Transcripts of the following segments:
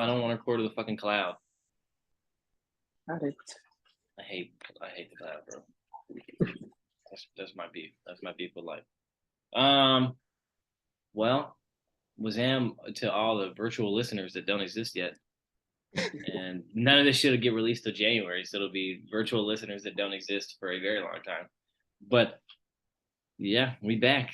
I don't want to record to the fucking cloud. Got it. I hate the cloud, bro. That's my beef. That's my beef with life. Well, Wazam to all the virtual listeners that don't exist yet. And none of this shit will get released till January, so it'll be virtual listeners that don't exist for a very long time. But yeah, we back.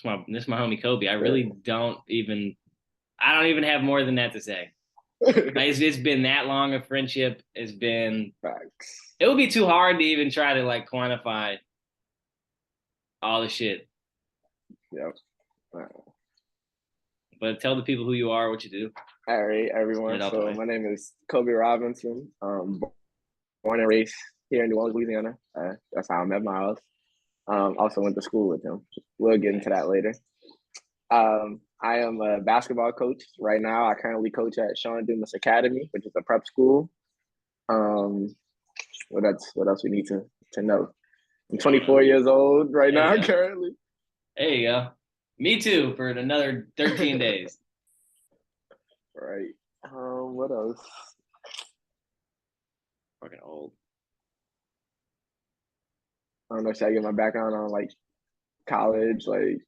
This is my homie Kobe. I don't even have more than that to say. It's been that long a friendship. It's been Facts. It would be too hard to even try to like quantify all the shit. Yep. But tell the people who you are, what you do. All right, everyone. So my name is Kobe Robinson. Born and raised here in New Orleans, Louisiana. That's how I met Miles. Also went to school with him. We'll get into that later. I am a basketball coach right now. I currently coach at Sean Dumas Academy, which is a prep school. What else we need to know? I'm 24 years old right now currently. There you go. Me too, for another 13 days. Right. What else? Fucking old. I don't know, should I get my background on like college, like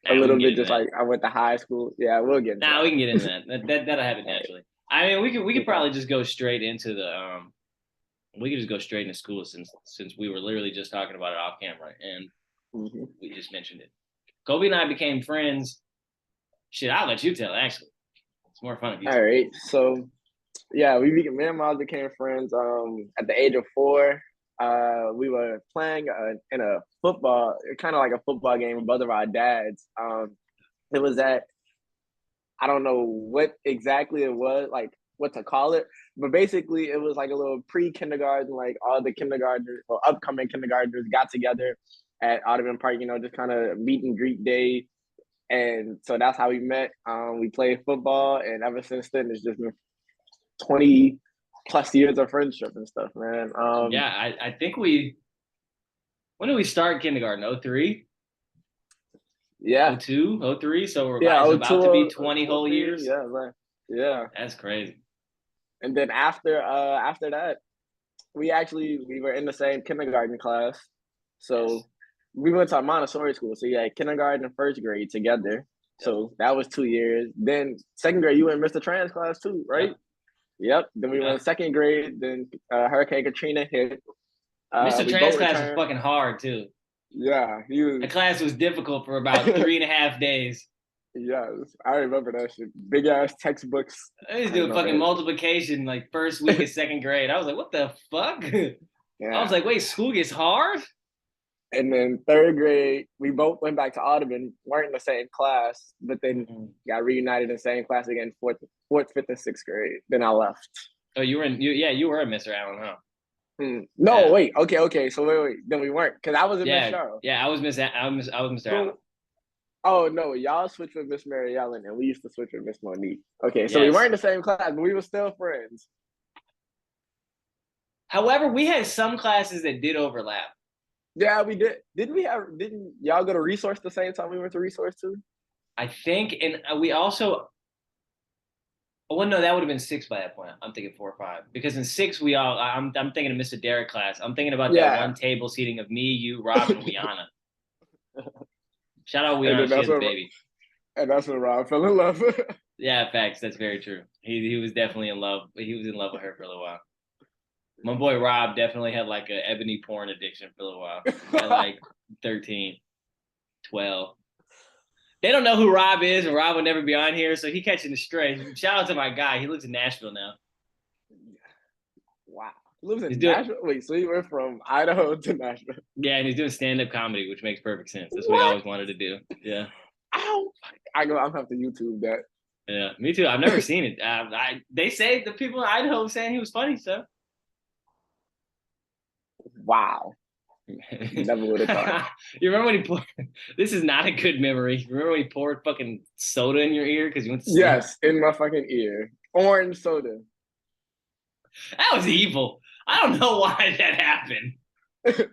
a little bit, just like I went to high school. Yeah, we'll get into that. We can get into that. That'll happen naturally. I mean, we could probably just go straight into the we could just go straight into school since we were literally just talking about it off camera and we just mentioned it. Kobe and I became friends. Shit, I'll let you tell, actually. It's more fun if you tell. All right. So, yeah, me and Miles became friends at the age of 4. We were playing in a football, kind of like a football game with both of our dads. It was at, I don't know what exactly it was, like what to call it, but basically it was like a little pre-kindergarten, like all the kindergartners or upcoming kindergartners got together at Audubon Park, just kind of meet and greet day. And so that's how we met. We played football, and ever since then, it's just been 20 plus years of friendship and stuff, man. I think when did we start kindergarten? 03? Yeah. 02, 03? So we're about to be 20 whole years? Yeah, man. Yeah. That's crazy. And then after that, we were in the same kindergarten class. So we went to a Montessori school. So yeah, kindergarten and first grade together. So that was 2 years. Then second grade, you were in Mr. Trans class too, right? Yep. Then we went in second grade. Then Hurricane Katrina hit. Mr. Trans class was fucking hard too. Yeah, the class was difficult for about 3.5 days. Yes, I remember that shit. Big ass textbooks. I was doing fucking multiplication like first week of second grade. I was like, what the fuck? Yeah. I was like, wait, school gets hard? And then third grade, we both went back to Audubon, weren't in the same class, but then got reunited in the same class again, fourth, fifth, and sixth grade. Then I left. Oh, you were a Mr. Allen, huh? No, wait. Okay. So wait. Then we weren't, because I was in Miss Charles. Yeah, I was Mr. Allen. Oh no, y'all switched with Miss Mary Allen, and we used to switch with Miss Monique. Okay, so we weren't in the same class, but we were still friends. However, we had some classes that did overlap. Yeah, we did. Didn't y'all go to Resource the same time we went to Resource too? I think, and we also. Well, no, that would have been 6 by that point. I'm thinking 4 or 5 because in 6 I'm thinking of Mr. Derek class. I'm thinking about that one table seating of me, you, Rob, and Wiana. Shout out Wiana, she's a baby. And that's when Rob fell in love. Yeah, facts. That's very true. He was definitely in love. He was in love with her for a little while. My boy Rob definitely had like an ebony porn addiction for a little while. At like 13, 12. They don't know who Rob is, and Rob will never be on here, so he catching the stray. Shout out to my guy. He lives in Nashville now. Wow. He lives in Nashville? Wait, so you went from Idaho to Nashville? Yeah, and he's doing stand-up comedy, which makes perfect sense. That's what he always wanted to do. Yeah. Ow. I'm going to have to YouTube that. Yeah, me too. I've never seen it. They say the people in Idaho were saying he was funny, so. Wow. Never would have thought. You remember when he poured? This is not a good memory. Remember when he poured fucking soda in your ear because you went to sleep? Yes, in my fucking ear. Orange soda. That was evil. I don't know why that happened.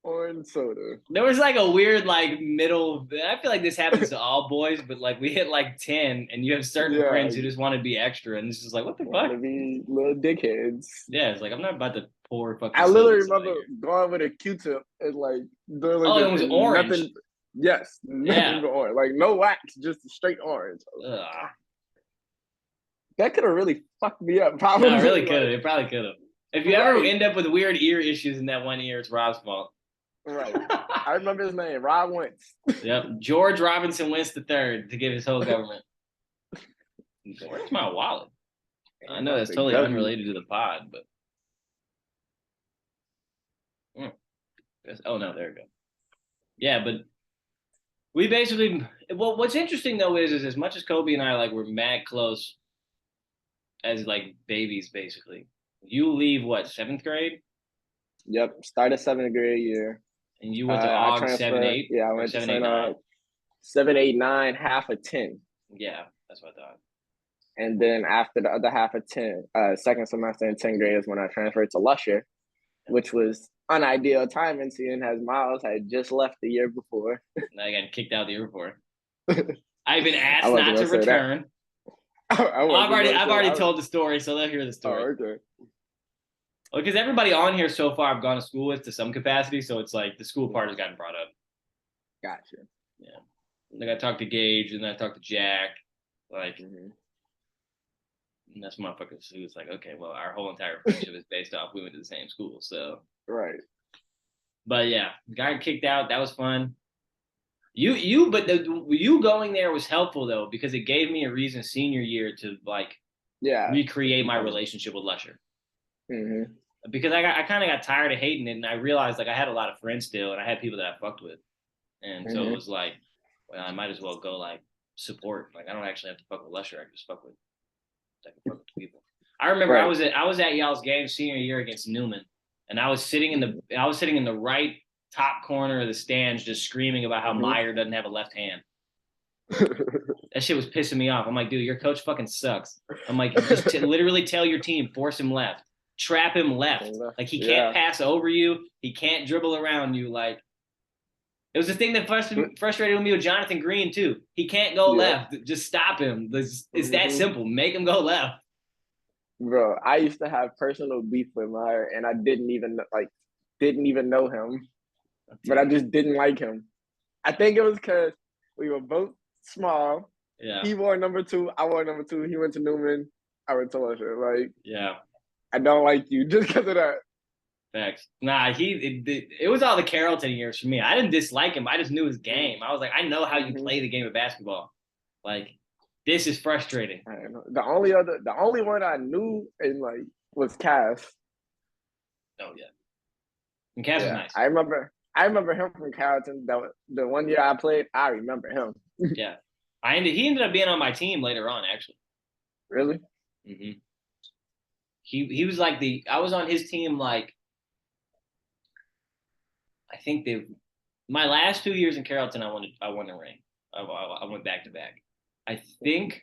Orange soda. There was like a weird like middle. I feel like this happens to all boys, but like we hit like 10, and you have certain Yeah, friends who just want to be extra, and it's just like, what the want to fuck? be little dickheads. Yeah, it's like I'm not about to pour fucking I literally soda remember going with a Q-tip and like doing like Oh, this it was and orange. nothing. Yes, nothing Yeah. but orange. Like no wax, just straight orange. Ugh. That could have really fucked me up. Probably. No, it really could have. Like, It probably could have. If you ever right, end up with weird ear issues in that one ear, it's Rob's fault. right. I remember his name, Rob Wentz. Yep, George Robinson Wentz III to give his whole government. Where's my wallet? I know that's totally unrelated to the pod, but oh no, there we go. Yeah, but we basically what's interesting though is as much as Kobe and I like were mad close as like babies basically. You leave what, 7th grade? Yep, started 7th grade year. And you went to AUG 7, 8? Yeah, I went to 7, 8, 9. 7, 8, 9, half of 10. Yeah, that's what I thought. And then after the other half of 10, second semester in 10th grade is when I transferred to Lusher, which was unideal timing, seeing as Miles had just left the year before. I got kicked out the year before. I've been asked not to return. I've already told the story, so they'll hear the story. Oh, okay. Well, because everybody on here so far I've gone to school with to some capacity, so it's like the school part has gotten brought up. Gotcha. Yeah. Like I talked to Gage and then I talked to Jack. Like, and that's motherfuckers who was like, okay, well, our whole entire friendship is based off we went to the same school, so. Right. But yeah, got kicked out. That was fun. You going there was helpful though because it gave me a reason senior year to like, recreate my relationship with Lusher. Mm-hmm. Because I kind of got tired of hating it, and I realized like I had a lot of friends still, and I had people that I fucked with, and so it was like, well, I might as well go like support. Like I don't actually have to fuck with Lusher. I can just fuck with people. I remember I was at y'all's game senior year against Newman, and I was sitting in the right top corner of the stands, just screaming about how Meyer doesn't have a left hand. That shit was pissing me off. I'm like, dude, your coach fucking sucks. I'm like, just literally tell your team, force him left. Trap him left. Like he can't pass over you. He can't dribble around you. Like it was the thing that frustrated me with Jonathan Green too. He can't go left. Just stop him. It's that simple. Make him go left. Bro, I used to have personal beef with Meyer, and I didn't even know him, but I just didn't like him. I think it was because we were both small. Yeah. He wore number 2. I wore number 2. He went to Newman. I went to Lusher. Like, yeah. I don't like you just because of that. Facts. Nah, it was all the Carrollton years for me. I didn't dislike him. I just knew his game. I was like, I know how you play the game of basketball. Like, this is frustrating. The only one I knew and like was Cass. Oh yeah. And Cass was nice. I remember him from Carrollton. The one year I played, I remember him. Yeah. He ended up being on my team later on, actually. Really? Mm-hmm. He was like I was on his team like I think my last 2 years in Carrollton I won a ring. I went back to back. I think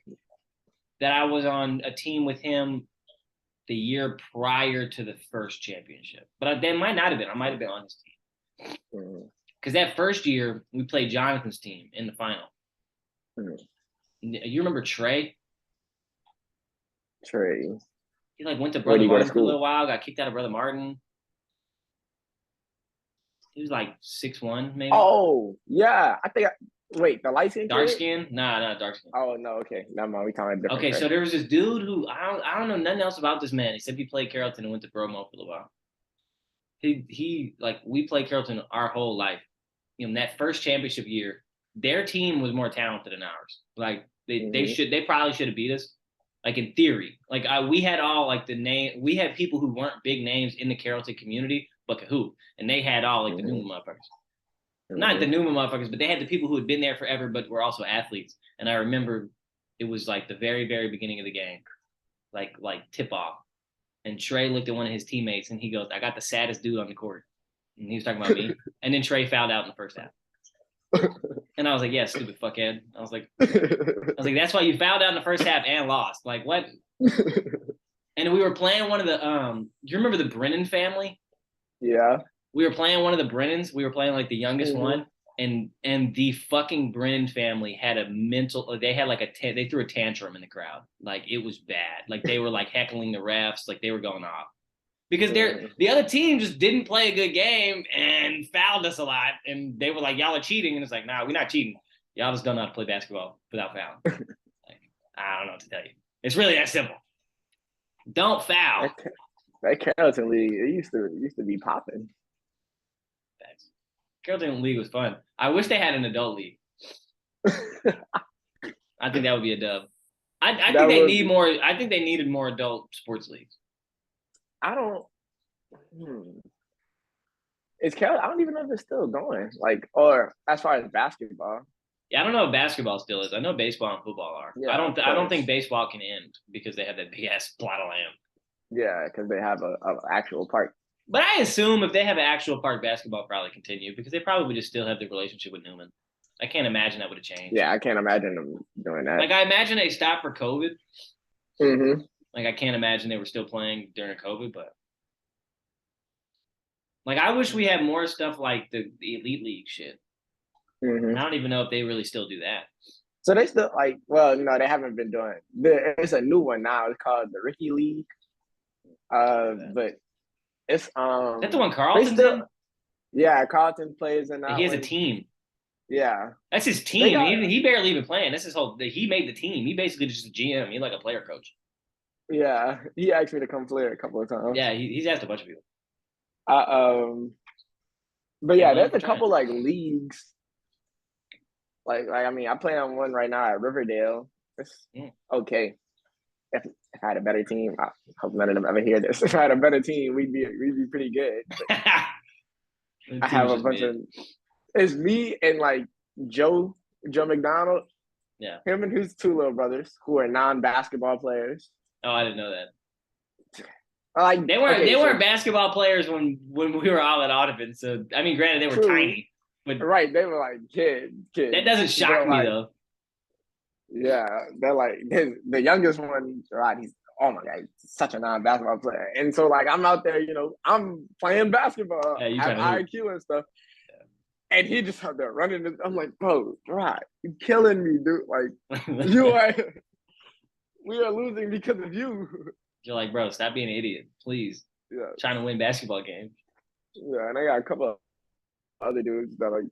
that I was on a team with him the year prior to the first championship. But that might not have been. I might have been on his team. Because that first year we played Jonathan's team in the final. You remember Trey? Trey. He like went to Brother Martin for a little while, got kicked out of Brother Martin. He was like 6'1", maybe. Oh, yeah. Wait, the light skin? Dark skin? Nah, not dark skin. Oh, no, okay. Never mind. We talking different. Okay, so there was this dude who I don't know nothing else about this man. Except he played Carrollton and went to Bromo for a little while. He like we played Carrollton our whole life. You know, that first championship year, their team was more talented than ours. Like they probably should have beat us. Like in theory, like we had all like we had people who weren't big names in the Carrollton community, but who, and they had all like the Newman motherfuckers. Not the Newman motherfuckers, but they had the people who had been there forever, but were also athletes. And I remember it was like the very, very beginning of the game, like tip off. And Trey looked at one of his teammates and he goes, I got the saddest dude on the court. And he was talking about me. And then Trey fouled out in the first half. And I was like, yeah, stupid fuckhead. I was like, that's why you fouled out in the first half and lost. Like, what? And we were playing one of the, you remember the Brennan family? Yeah. We were playing one of the Brennans. We were playing like the youngest one, and the fucking Brennan family had a mental. They had like they threw a tantrum in the crowd. Like it was bad. Like they were like heckling the refs. Like they were going off because the other team just didn't play a good game and fouled us a lot. And they were like, "Y'all are cheating," and it's like, "Nah, we're not cheating. Y'all just don't know how to play basketball without fouling." Like I don't know what to tell you. It's really that simple. Don't foul. That Carrollton League, it used to be popping. Carrollton League was fun. I wish they had an adult league. I think that would be a dub. I think they need more. I think they needed more adult sports leagues. I don't. Is Carrollton? I don't even know if it's still going. Like, or as far as basketball. Yeah, I don't know if basketball still is. I know baseball and football are. Yeah, I don't think baseball can end because they have that big ass plot of land. Yeah, because they have a actual park. But I assume if they have an actual park, basketball probably continue because they probably would just still have the relationship with Newman. I can't imagine that would have changed. Yeah, I can't imagine them doing that. Like I imagine they stopped for COVID. Mm-hmm. Like I can't imagine they were still playing during COVID, but like I wish we had more stuff like the Elite League shit. Mm-hmm. I don't even know if they really still do that. So they still like, well, no, they haven't been doing it. It's a new one now. It's called the Ricky League. But it's that's the one Carlton's in? Yeah, Carlton plays in that. He has a team. Yeah, that's his team. He barely even playing. That's his whole. He made the team. He basically just a GM. He's like a player coach. Yeah, he asked me to come play a couple of times. Yeah, he's asked a bunch of people. But yeah, there's a couple like leagues. Like I mean, I play on one right now at Riverdale. It's okay. If I had a better team, I hope none of them ever hear this. If I had a better team, we'd be pretty good. I have a bunch of. It's me and like Joe McDonald. Yeah. Him and his two little brothers who are non-basketball players. Oh, I didn't know that. Like they weren't basketball players when we were all at Audubon. So I mean, granted, they were tiny, but right, they were like kids. That doesn't shock me though. Yeah, they're like the youngest one. Right, he's oh my god, he's such a non-basketball player, and so like I'm out there, you know, I'm playing basketball, I have IQ and stuff. And he just out there running. I'm like, bro, right, you're killing me, dude. Like, you are, we are losing because of you. You're like, bro, stop being an idiot, please. Yeah, trying to win basketball games. Yeah, and I got a couple of other dudes that like.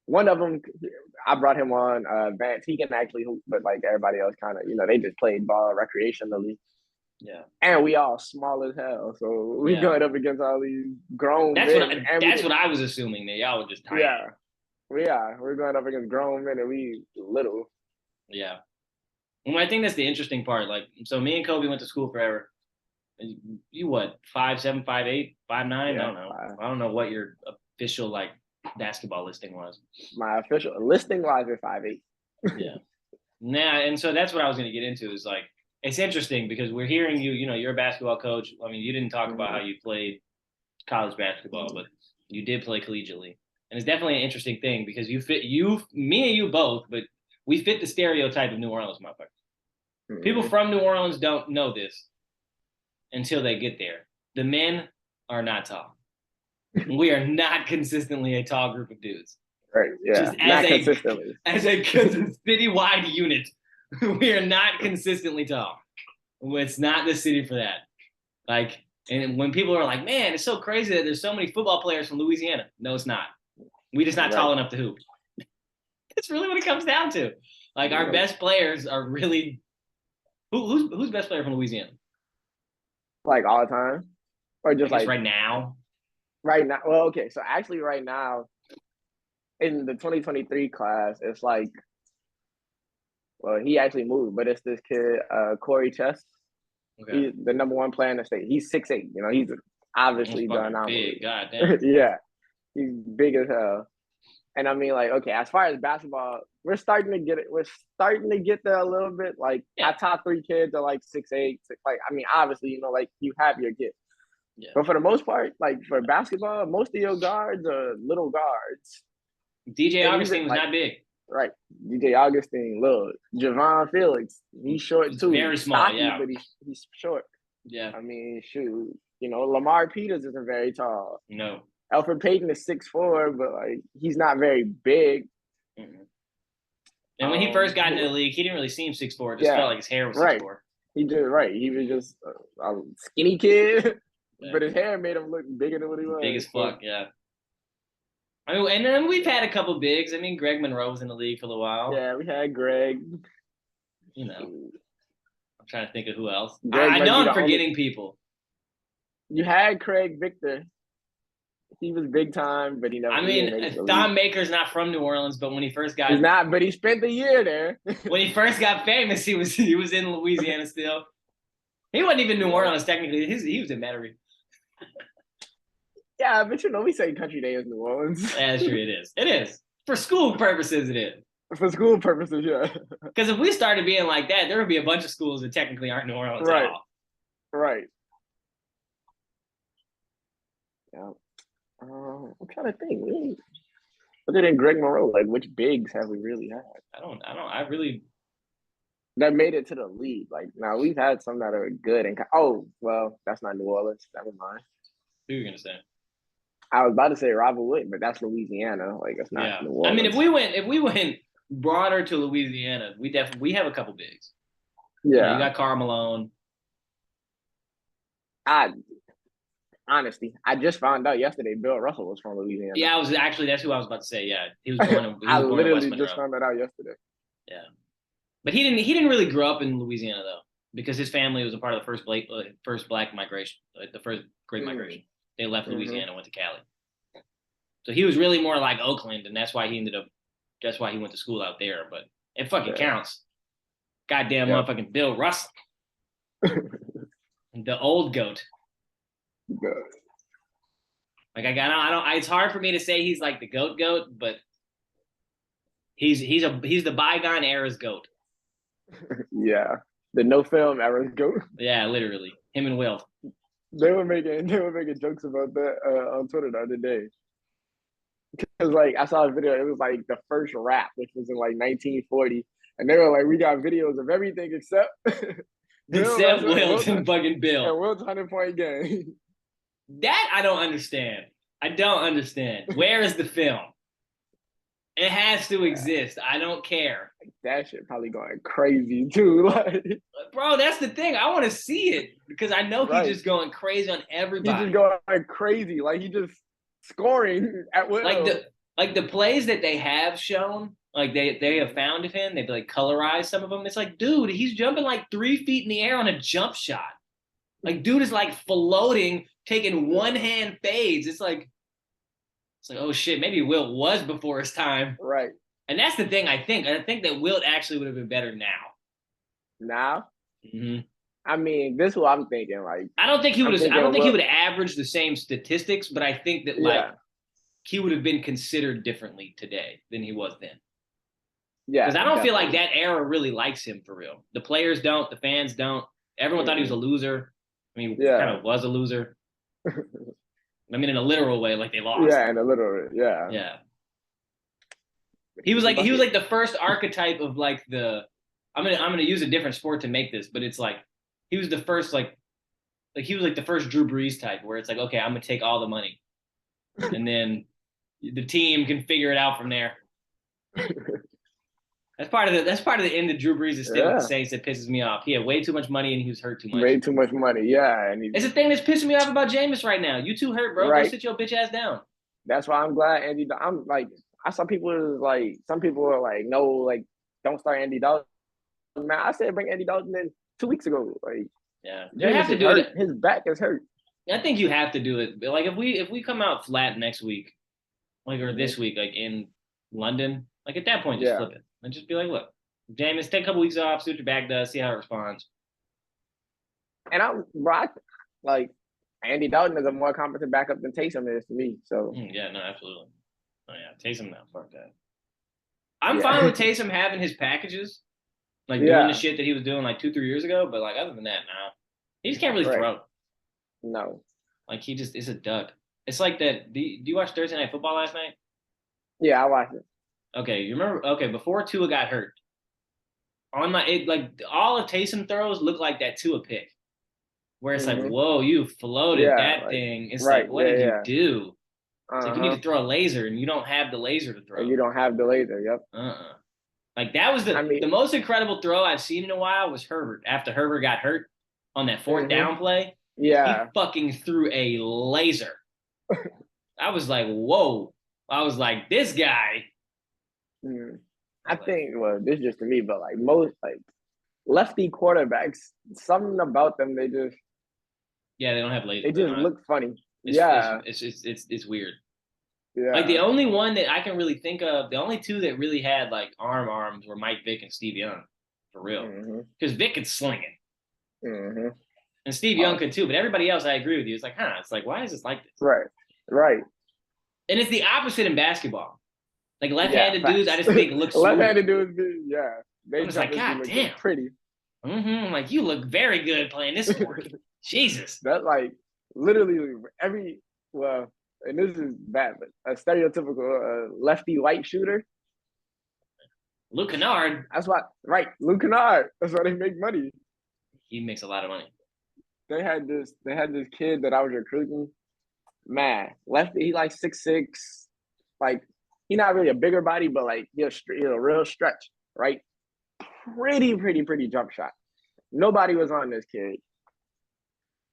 One of them, I brought him on. Vance, he can actually hoop, but like everybody else, kind of, you know, they just played ball recreationally. Yeah, and we all small as hell, so we going up against all these grown. That's men, what I was assuming that y'all were just tiny. Yeah, we're going up against grown men, and we little. Yeah, well, I think that's the interesting part. Like, so me and Kobe went to school forever. You what? 5'7", 5'8", 5'9"? I don't know. I don't know what your official like basketball listing was. My official listing wise is 5'8". Yeah. Nah, and so that's what I was going to get into is like. It's interesting because we're hearing you, you know, you're a basketball coach. I mean, you didn't talk about how you played college basketball, but you did play collegiately. And it's definitely an interesting thing because me and you both, but we fit the stereotype of New Orleans motherfuckers. Mm-hmm. People from New Orleans don't know this until they get there. The men are not tall. We are not consistently a tall group of dudes. Right, yeah, not consistently. As a citywide unit. We are not consistently tall. It's not the city for that. Like, and when people are like, man, it's so crazy that there's so many football players from Louisiana. No, it's not. We're just not tall enough to hoop. That's really what it comes down to. Like, our best players are really who's best player from Louisiana? Like all the time? Or just like right now? Right now. Well, okay. So actually right now, in the 2023 class, it's like well, he actually moved, but it's this kid, Corey Chess. Okay. He's the number one player in the state. He's 6'8". You know, he's obviously done out. Big, goddamn. Yeah, he's big as hell. And I mean, like, okay, as far as basketball, we're starting to get it. We're starting to get there a little bit. Like, our top three kids are like 6'8". Like, I mean, obviously, you know, like you have your kids. Yeah. But for the most part, like for basketball, most of your guards are little guards. DJ Augustine was not big. Right, DJ Augustine, little Javon Felix, he's short too. Very small, stocky, but he's short. Yeah, I mean, shoot, Lamar Peters isn't very tall. No. Alfred Payton is 6'4", but like he's not very big. Mm-mm. And when he first got into the league, he didn't really seem 6'4". It just felt like his hair was 6'4". He did right. He was just a skinny kid, but his hair made him look bigger than what he was. Big as fuck, yeah. I mean, and then we've had a couple bigs. I mean, Greg Monroe was in the league for a little while. Yeah, we had Greg. I'm trying to think of who else. Greg I know I'm forgetting people. You had Craig Victor. He was big time, but he never. I mean, Thon Maker's not from New Orleans, but when he first got, he's not. But he spent the year there. When he first got famous, he was in Louisiana still. He wasn't even New Orleans technically. He was in Metairie. Yeah, but we say country day is New Orleans. That's true. It is. It is for school purposes. It is. For school purposes, yeah. Because if we started being like that, there would be a bunch of schools that technically aren't New Orleans at all. Right. Yeah. I'm trying to think. Other than Greg Monroe, like which bigs have we really had? I really that made it to the league. Like now we've had some that are good and that's not New Orleans. Never mind. Who are you gonna say? I was about to say Robert Wood, but that's Louisiana. Like it's not New Orleans. I mean, if we went broader to Louisiana, we have a couple bigs. Yeah, you got Karl Malone. Honestly, I just found out yesterday Bill Russell was from Louisiana. Yeah, that's who I was about to say. Yeah, he was born. I literally just found that out yesterday. Yeah, but he didn't really grow up in Louisiana though, because his family was a part of the first black migration, like the first Great Migration. They left Louisiana, went to Cali. So he was really more like Oakland, and that's why he went to school out there. But it fucking counts. Goddamn motherfucking Bill Russell, the old goat. Good. Like I don't. It's hard for me to say he's like the goat, but he's the bygone era's goat. Yeah, the no film era's goat. Yeah, literally, him and Wilt. They were making jokes about that on Twitter the other day. Because like I saw a video, it was like the first rap, which was in like 1940, and they were like, "We got videos of everything except Wilt and fucking Bill and Wilt's 100-point game." That I don't understand. Where is the film? It has to exist. I don't care. That shit probably going crazy too. Like, bro, that's the thing. I want to see it because I know he's just going crazy on everybody. He's just going crazy. Like he just scoring at will. Like the plays that they have shown, like they have found of him. They've like colorized some of them. It's like, dude, he's jumping like 3 feet in the air on a jump shot. Like, dude is like floating, taking one hand fades. It's like, oh shit, maybe Wilt was before his time. Right. And that's the thing. I think that Wilt actually would have been better now. Now? Mm-hmm. I mean, this is what I'm thinking. Like, I don't think he would have averaged the same statistics, but I think that he would have been considered differently today than he was then. Yeah. Because I don't feel like that era really likes him for real. The players don't, the fans don't. Everyone thought he was a loser. I mean, kind of was a loser. I mean, in a literal way, like they lost. Yeah, in a literal, yeah. Yeah. He was like the first archetype of like I'm gonna use a different sport to make this, but it's like he was the first like he was like the first Drew Brees type, where it's like, okay, I'm gonna take all the money, and then the team can figure it out from there. That's part of the end of Drew Brees' stint with the Saints that pisses me off. He had way too much money and he was hurt too much. Way too much money, yeah. And it's the thing that's pissing me off about Jameis right now. You too hurt, bro. Go sit your bitch ass down. That's why I'm glad Andy. I'm like, I saw people like, some people are like, no, like, don't start Andy Dalton. Man, I said bring Andy Dalton in 2 weeks ago. Like, yeah, you have to do it. His back is hurt. I think you have to do it. But like, if we come out flat next week, like or this week, like in London, like at that point, just flip it and just be like, look, Jameis, take a couple weeks off, see what your back does, see how it responds. And like Andy Dalton is a more competent backup than Taysom is to me. So yeah, no, absolutely. Oh yeah, Taysom now, fuck that. I'm fine with Taysom having his packages, like doing the shit that he was doing like 2-3 years ago. But like other than that, nah, he just can't really throw. No, like he just is a dud. It's like that. Do you watch Thursday Night Football last night? Yeah, I watched it. Okay, you remember? Okay, before Tua got hurt, all of Taysom throws look like that Tua pick, where it's like, Hmm. whoa, you floated Yeah, that like thing. It's right. like, what Yeah, did you yeah. do? It's like you need Uh-huh. to throw a laser and you don't have the laser to And throw. you don't have the laser. Yep. Uh-uh. Like that was I the mean, most incredible throw I've seen in a while was Herbert. After Herbert got hurt on that fourth hmm, down play, he yeah. fucking threw a laser. I was like, whoa. I was like, this guy. Mm. I I was like, think, well, this is just to me, but like most like lefty quarterbacks, something about them, yeah, they don't have laser. they They just don't have, look funny. it's it's Yeah, it's it's weird. Like the yeah. only one that I can really think of, the only two that really had like arms were Mike Vick and Steve Young, for real. Hmm. Because Vick could sling it, Hmm. and Steve Young could too. But everybody else, I agree with you. It's like, huh? It's like, why is this like this? Right, right. And it's the opposite in basketball. Like Yeah, left-handed dudes, I facts. just think look smoother. Left-handed dudes, yeah, I'm they just like, jumpers be God looking damn. pretty. I'm like, you look very good playing this sport. Jesus. That's like literally every well, and this is bad, but a stereotypical lefty white shooter. Luke Kennard, That's why, right? Luke Kennard. That's why they make money. he makes a lot of money. They had this kid that I was recruiting. Man, lefty. He like 6'6". Like he not really a bigger body, but like he's a real stretch, right? Pretty jump shot. Nobody was on this kid.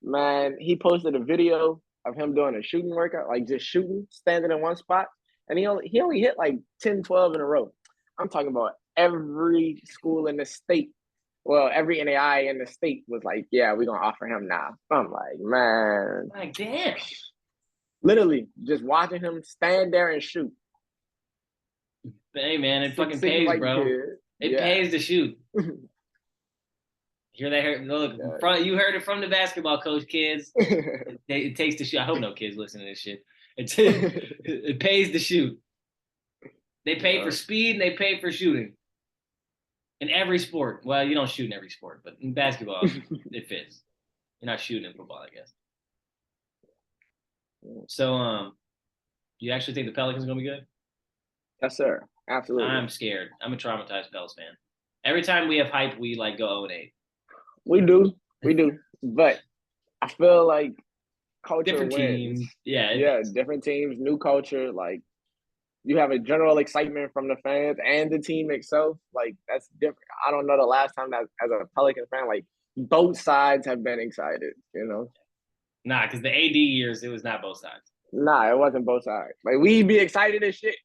Man, he posted a video of him doing a shooting workout, like just shooting, standing in one spot. And he only hit like 10, 12 in a row. I'm talking about every school in the state. Well, every NAI in the state was like, yeah, we're gonna offer him now. I'm like, man. Like, damn. Literally just watching him stand there and shoot. But hey man, it Six fucking six pays, white bro. kid. It Yeah. pays to shoot. Hear that? Look, you heard it from the basketball coach, kids. It takes to shoot. I hope no kids listen to this shit. It pays to shoot. They pay for speed and they pay for shooting. In every sport. Well, you don't shoot in every sport, but in basketball, it fits. You're not shooting in football, I guess. So, you actually think the Pelicans are gonna be good? Yes, sir. Absolutely. I'm scared. I'm a traumatized Pels fan. Every time we have hype, we like go 0-8. We do. But I feel like culture Different wins. teams. Yeah, Yeah, different teams, new culture. Like you have a general excitement from the fans and the team itself. Like that's different. I don't know the last time that as a Pelican fan, like both sides have been excited. Nah, because the AD years, it was not both sides. Nah, it wasn't both sides. Like we'd be excited as shit.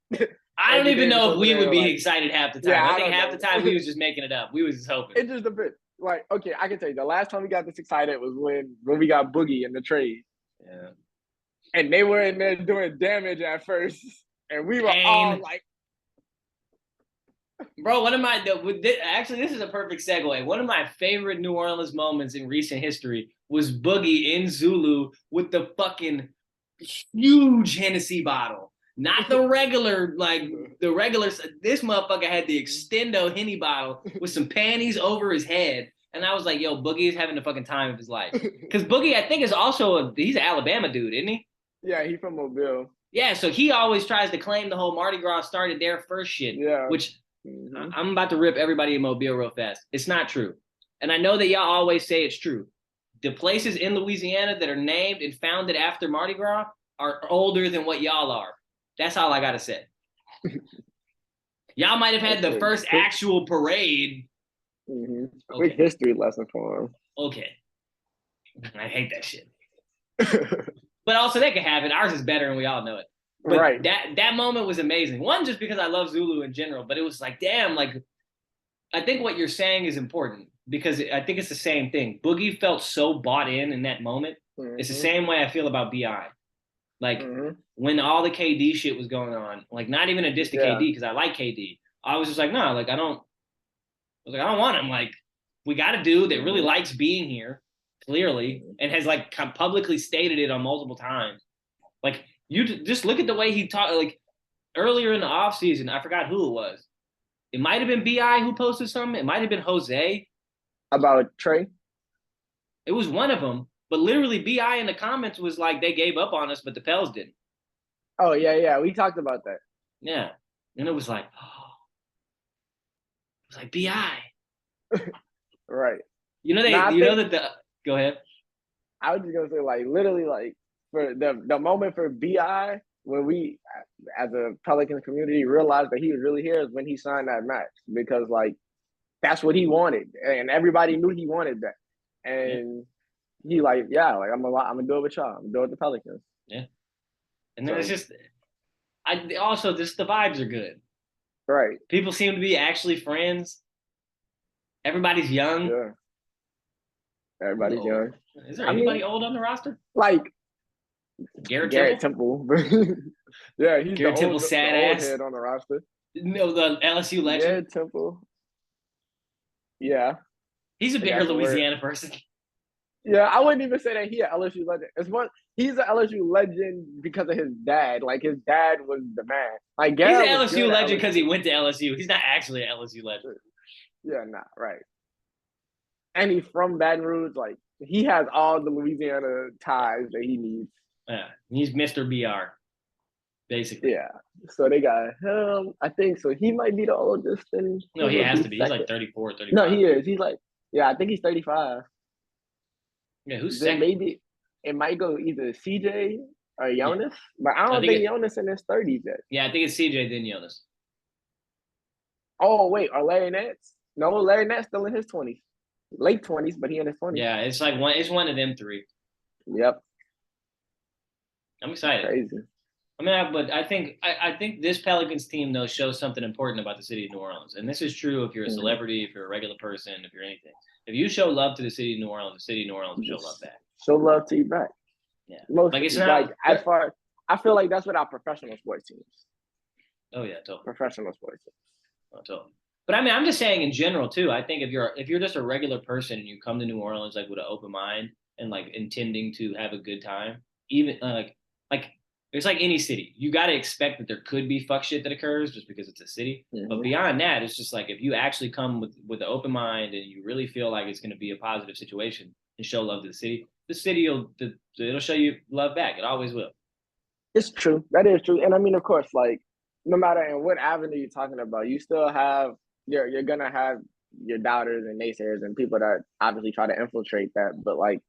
I don't Anthony even Davis know if over we would there, be like, excited half the time. yeah, I I think don't half the know. time we was just making it up. We was just hoping. It just depends. Like, okay, I can tell you the last time we got this excited was when we got Boogie in the trade. Yeah. And they were in there doing damage at first. And we were all like, bro, actually, this is a perfect segue. One of my favorite New Orleans moments in recent history was Boogie in Zulu with the fucking huge Hennessy bottle. Not the regular, this motherfucker had the Extendo Henny bottle with some panties over his head. And I was like, yo, Boogie is having the fucking time of his life. Because Boogie, I think, is also he's an Alabama dude, isn't he? Yeah, he's from Mobile. Yeah, so he always tries to claim the whole Mardi Gras started there first shit. Yeah. Which I'm about to rip everybody in Mobile real fast. It's not true. And I know that y'all always say it's true. The places in Louisiana that are named and founded after Mardi Gras are older than what y'all are. That's all I got to say. Y'all might have had the first actual parade. Mm-hmm. Okay. Quick history lesson for him. Okay. I hate that shit. But also they can have it. Ours is better and we all know it. But right. that moment was amazing. One, just because I love Zulu in general, but it was like, damn, like I think what you're saying is important because I think it's the same thing. Boogie felt so bought in that moment. Mm-hmm. It's the same way I feel about BI. Like when all the KD shit was going on, like not even a diss to KD because I like KD. I was just like, no, like I don't want him. Like we got a dude that really likes being here, clearly, and has like publicly stated it on multiple times. Like you just look at the way he talked. Like earlier in the offseason, I forgot who it was. It might have been BI who posted something. It might have been Jose about Trey. It was one of them. But literally, BI in the comments was like, they gave up on us, but the Pels didn't. Oh, yeah. We talked about that. Yeah. And it was like, BI. Right. Go ahead. I was just gonna say like literally like for the moment for Bi when we as a Pelican community realized that he was really here is when he signed that max because like that's what he wanted and everybody knew he wanted that Yeah, and he like yeah like I'm gonna do it with y'all I'm gonna do it with the Pelicans yeah. And then it's so just, I also just the vibes are good. right People seem to be actually friends. Everybody's young. yeah Who's everybody's old? young. Is there I mean anybody old on the roster? like Garrett Garrett Temple? Temple, but yeah, he's Garrett Temple, the sad old ass. head on the roster. No, the LSU legend. Garrett Temple, yeah, He's a I bigger got your word. Louisiana person. Yeah, I wouldn't even say that he an LSU legend. It's one he's an LSU legend because of his dad. Like his dad was the man. Like He's an Garrett was LSU good at legend because he LSU. went to LSU. He's not actually an LSU legend. Yeah, nah, right. And he's from Baton Rouge. Like he has all the Louisiana ties that he needs. Yeah, he's Mr. BR, basically. Yeah. So they got him. I think so. He might be the oldest, and No, who he would has be to be. He's like second? 34, No, 35. he is. He's like, yeah, I think he's 35. Yeah, who's Then second? maybe it might go either CJ or Yeah, Jonas, but I I don't think think it. Jonas in his 30s yet. Yeah, I think it's CJ then Jonas. Oh wait, or Larry Nance? No, Larry Nance still in his 20s, late 20s, but he in his 20s. Yeah, it's like one. It's one of them three. Yep, I'm excited. crazy. I mean, but I think this Pelicans team though shows something important about the city of New Orleans, and this is true if you're a Mm-hmm. celebrity, if you're a regular person, if you're anything. If you show love to the city of New Orleans, the city of New Orleans will show love Just back. show love to you back. Yeah, Most like it's like not. as far I feel like that's what our professional sports teams. Oh yeah, totally. Professional sports teams. Oh, totally. But I mean, I'm just saying in general too. I think if you're just a regular person and you come to New Orleans like with an open mind and like intending to have a good time, even like it's like any city. You got to expect that there could be fuck shit that occurs just because it's a city. But Mm-hmm. beyond that, it's just like if you actually come with an open mind and you really feel like it's going to be a positive situation and show love to the city will it'll show you love back. It always will. It's true. That is true. And I mean, of course, like no matter in what avenue you're talking about, you still have you're gonna have your doubters and naysayers and people that obviously try to infiltrate that. But like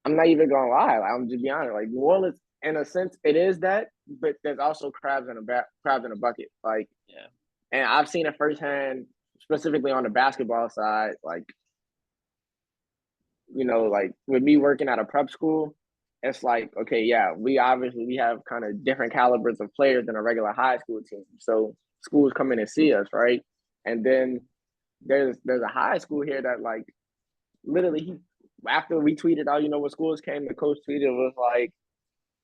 I'm not even gonna lie, like, I'm just be honest. Like New Orleans, in a sense, it is that, but there's also crabs in a bucket. Like, Yeah. and I've seen it firsthand, specifically on the basketball side. Like, like with me working at a prep school, it's like, okay, yeah, we have kind of different calibers of players than a regular high school team. So schools come in and see us, right? And then there's a high school here that like literally he after we tweeted out, what schools came, the coach tweeted was like,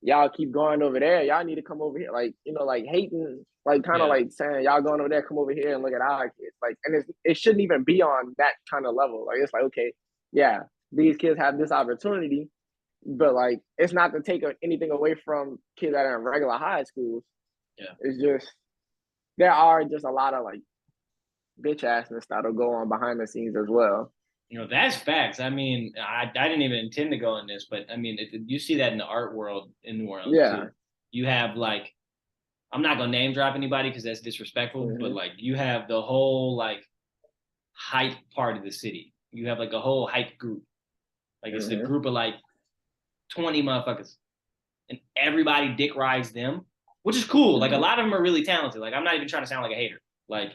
y'all keep going over there, y'all need to come over here, like like hating, like kind of Yeah. like saying y'all going over there, come over here and look at our kids, like, and it shouldn't even be on that kind of level. Like it's like okay, yeah, these kids have this opportunity, but like it's not to take anything away from kids that are in regular high schools. Yeah. It's just there are just a lot of like bitch assness that'll go on behind the scenes as well. That's facts. I mean, I didn't even intend to go in this, but I mean, you see that in the art world in New Orleans Yeah. too. You have like, I'm not gonna name drop anybody because that's disrespectful, but like you have the whole like hype part of the city. You have like a whole hype group. Like it's a group of like 20 motherfuckers, and everybody dick rides them, which is cool. Like a lot of them are really talented. Like I'm not even trying to sound like a hater. Like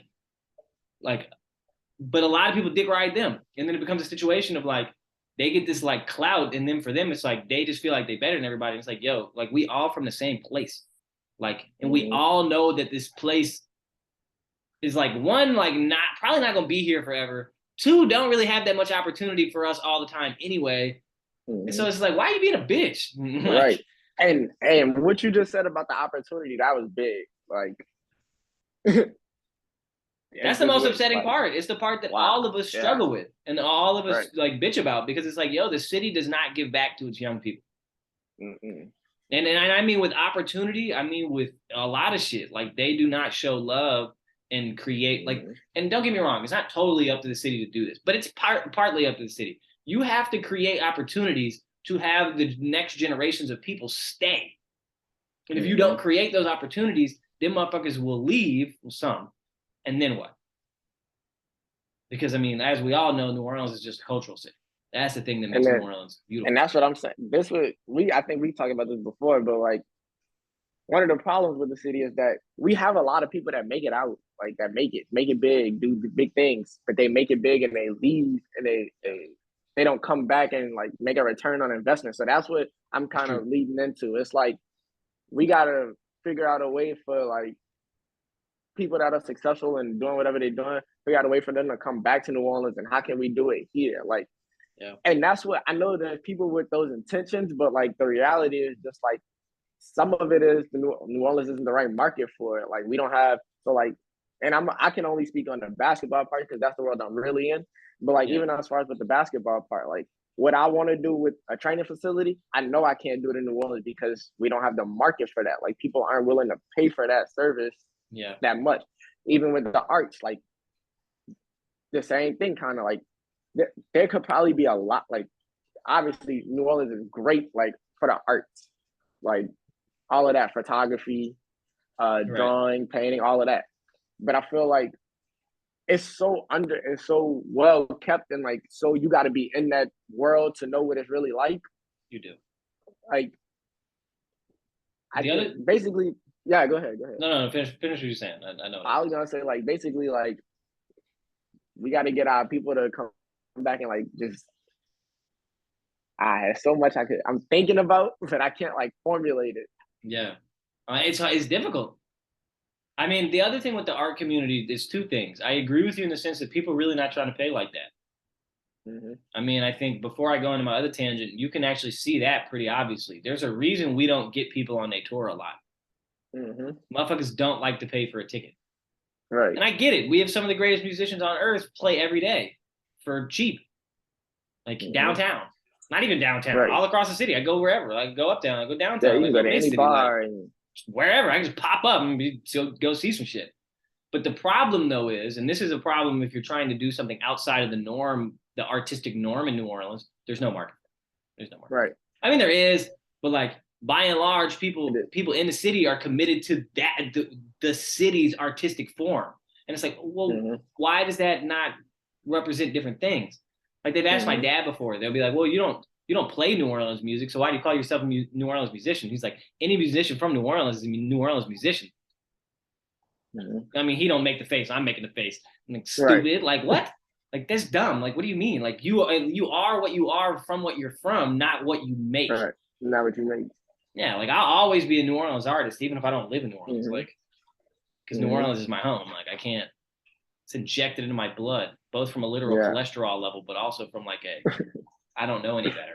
but a lot of people dick ride them, and then it becomes a situation of like they get this like clout, and then for them it's like they just feel like they better than everybody. It's like, yo, like we all from the same place, like, and we all know that this place is like one, like not probably not gonna be here forever. Two, don't really have that much opportunity for us all the time anyway. And so it's like, why are you being a bitch? Like, right. And what you just said about the opportunity, that was big. Like that's the most upsetting part. It's the part that all of us struggle with and all of us like bitch about, because it's like, yo, the city does not give back to its young people. And I mean with opportunity, I mean with a lot of shit. Like they do not show love and create like, and don't get me wrong, it's not totally up to the city to do this, but it's partly up to the city. You have to create opportunities to have the next generations of people stay. And if you don't create those opportunities, them motherfuckers will leave, some. And then what? Because I mean, as we all know, New Orleans is just a cultural city. That's the thing that And makes New then Orleans and beautiful. that's what I'm saying. This would we I think we talked about this before, but like one of the problems with the city is that we have a lot of people that make it out, like that make it big, do the big things, but they make it big and they leave and they don't come back and like make a return on investment. So that's what I'm It's kind true. of leading into. It's like we gotta figure out a way for like people that are successful and doing whatever they're doing, figure out a way for them to come back to New Orleans and how can we do it here? Like, Yeah. and that's what I know that people with those intentions, but like the reality is just like some of it is the New Orleans isn't the right market for it. Like we don't have so like, and I can only speak on the basketball part because that's the world I'm really in. But like Yeah. even as far as with the basketball part, like what I want to do with a training facility, I know I can't do it in New Orleans because we don't have the market for that. Like people aren't willing to pay for that service Yeah. that much. Even with the arts, like the same thing, kind of like there could probably be a lot. Like obviously, New Orleans is great, like for the arts, like all of that photography, Right. drawing, painting, all of that. But I feel like it's so well kept and like so you got to be in that world to know what it's really like. You do. Like I The think other basically, yeah. Go ahead, go ahead. no, finish what you're saying. I know what I it was is. gonna say like basically like we got to get our people to come back and like just I have so much I'm thinking about, but I can't like formulate it. Yeah. It's difficult. I mean, the other thing with the art community is two things. I agree with you in the sense that people are really not trying to pay like that. Mm-hmm. I mean, I think before I go into my other tangent, you can actually see that pretty obviously. There's a reason we don't get people on their tour a lot. Mm-hmm. Motherfuckers don't like to pay for a ticket. Right. And I get it. We have some of the greatest musicians on earth play every day for cheap, like Mm-hmm. downtown. Not even downtown, Right. all across the city. I go wherever. I go uptown, I go Yeah, you downtown, I can go go to mid any city, like bar and wherever. I can just pop up and go see some shit. But the problem though is, and this is a problem if you're trying to do something outside of the norm, the artistic norm in New Orleans, there's no market. There's no market. right. I mean, there is, but like by and large, It people is. people in the city are committed to that the city's artistic form, and it's like, well, Mm-hmm. why does that not represent different things? Like they've asked my Mm-hmm. dad before, they'll be like, well, you don't play New Orleans music, so why do you call yourself a New Orleans musician? He's like, any musician from New Orleans is a New Orleans musician. Mm-hmm. I mean, he don't make the face, I'm making the face. I'm like, Right. stupid. Like what? Like that's dumb. Like what do you mean? Like you are what you are from what you're from, not what you make. Right. Not what you make. Yeah, like I'll always be a New Orleans artist, even if I don't live in New Orleans. Mm-hmm. Like, because New Mm-hmm. Orleans is my home. Like, I can't. It's injected into my blood, both from a literal Yeah. cholesterol level, but also from like a I don't know any better.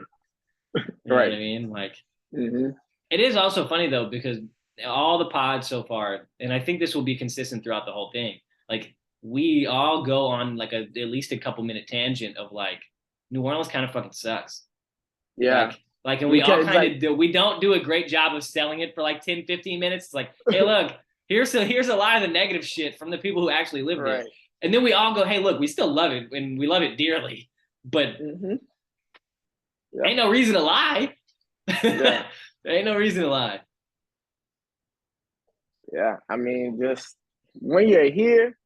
You know what Right. I mean? Like, Mm-hmm. it is also funny though because all the pods so far, and I think this will be consistent throughout the whole thing. Like, we all go on like at least a couple minute tangent of like New Orleans kind of fucking sucks. Yeah. And we all Because kind like of do, we don't do a great job of selling it for like 10, 15 minutes. It's like, hey, look, here's a lot of the negative shit from the people who actually live there. right. And then we all go, hey, look, we still love it and we love it dearly, but Mm-hmm. ain't Yep. no reason to lie. Yeah. There ain't no reason to lie. Yeah. I mean, just when you're here,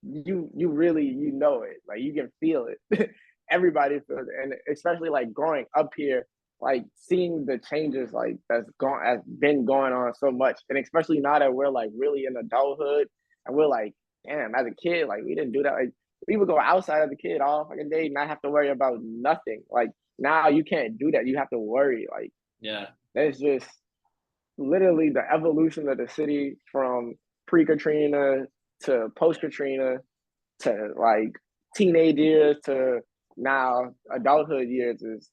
you really you know it. Like you can feel it. Everybody feels it. And especially like growing up here, like seeing the changes like has been going on so much. And especially now that we're like really in adulthood and we're like, damn, as a kid, like we didn't do that. Like we would go outside as a kid all fucking day, not have to worry about nothing. Like now you can't do that. You have to worry. Like Yeah. that's just literally the evolution of the city from pre Katrina to post Katrina to like teenage years to now adulthood years is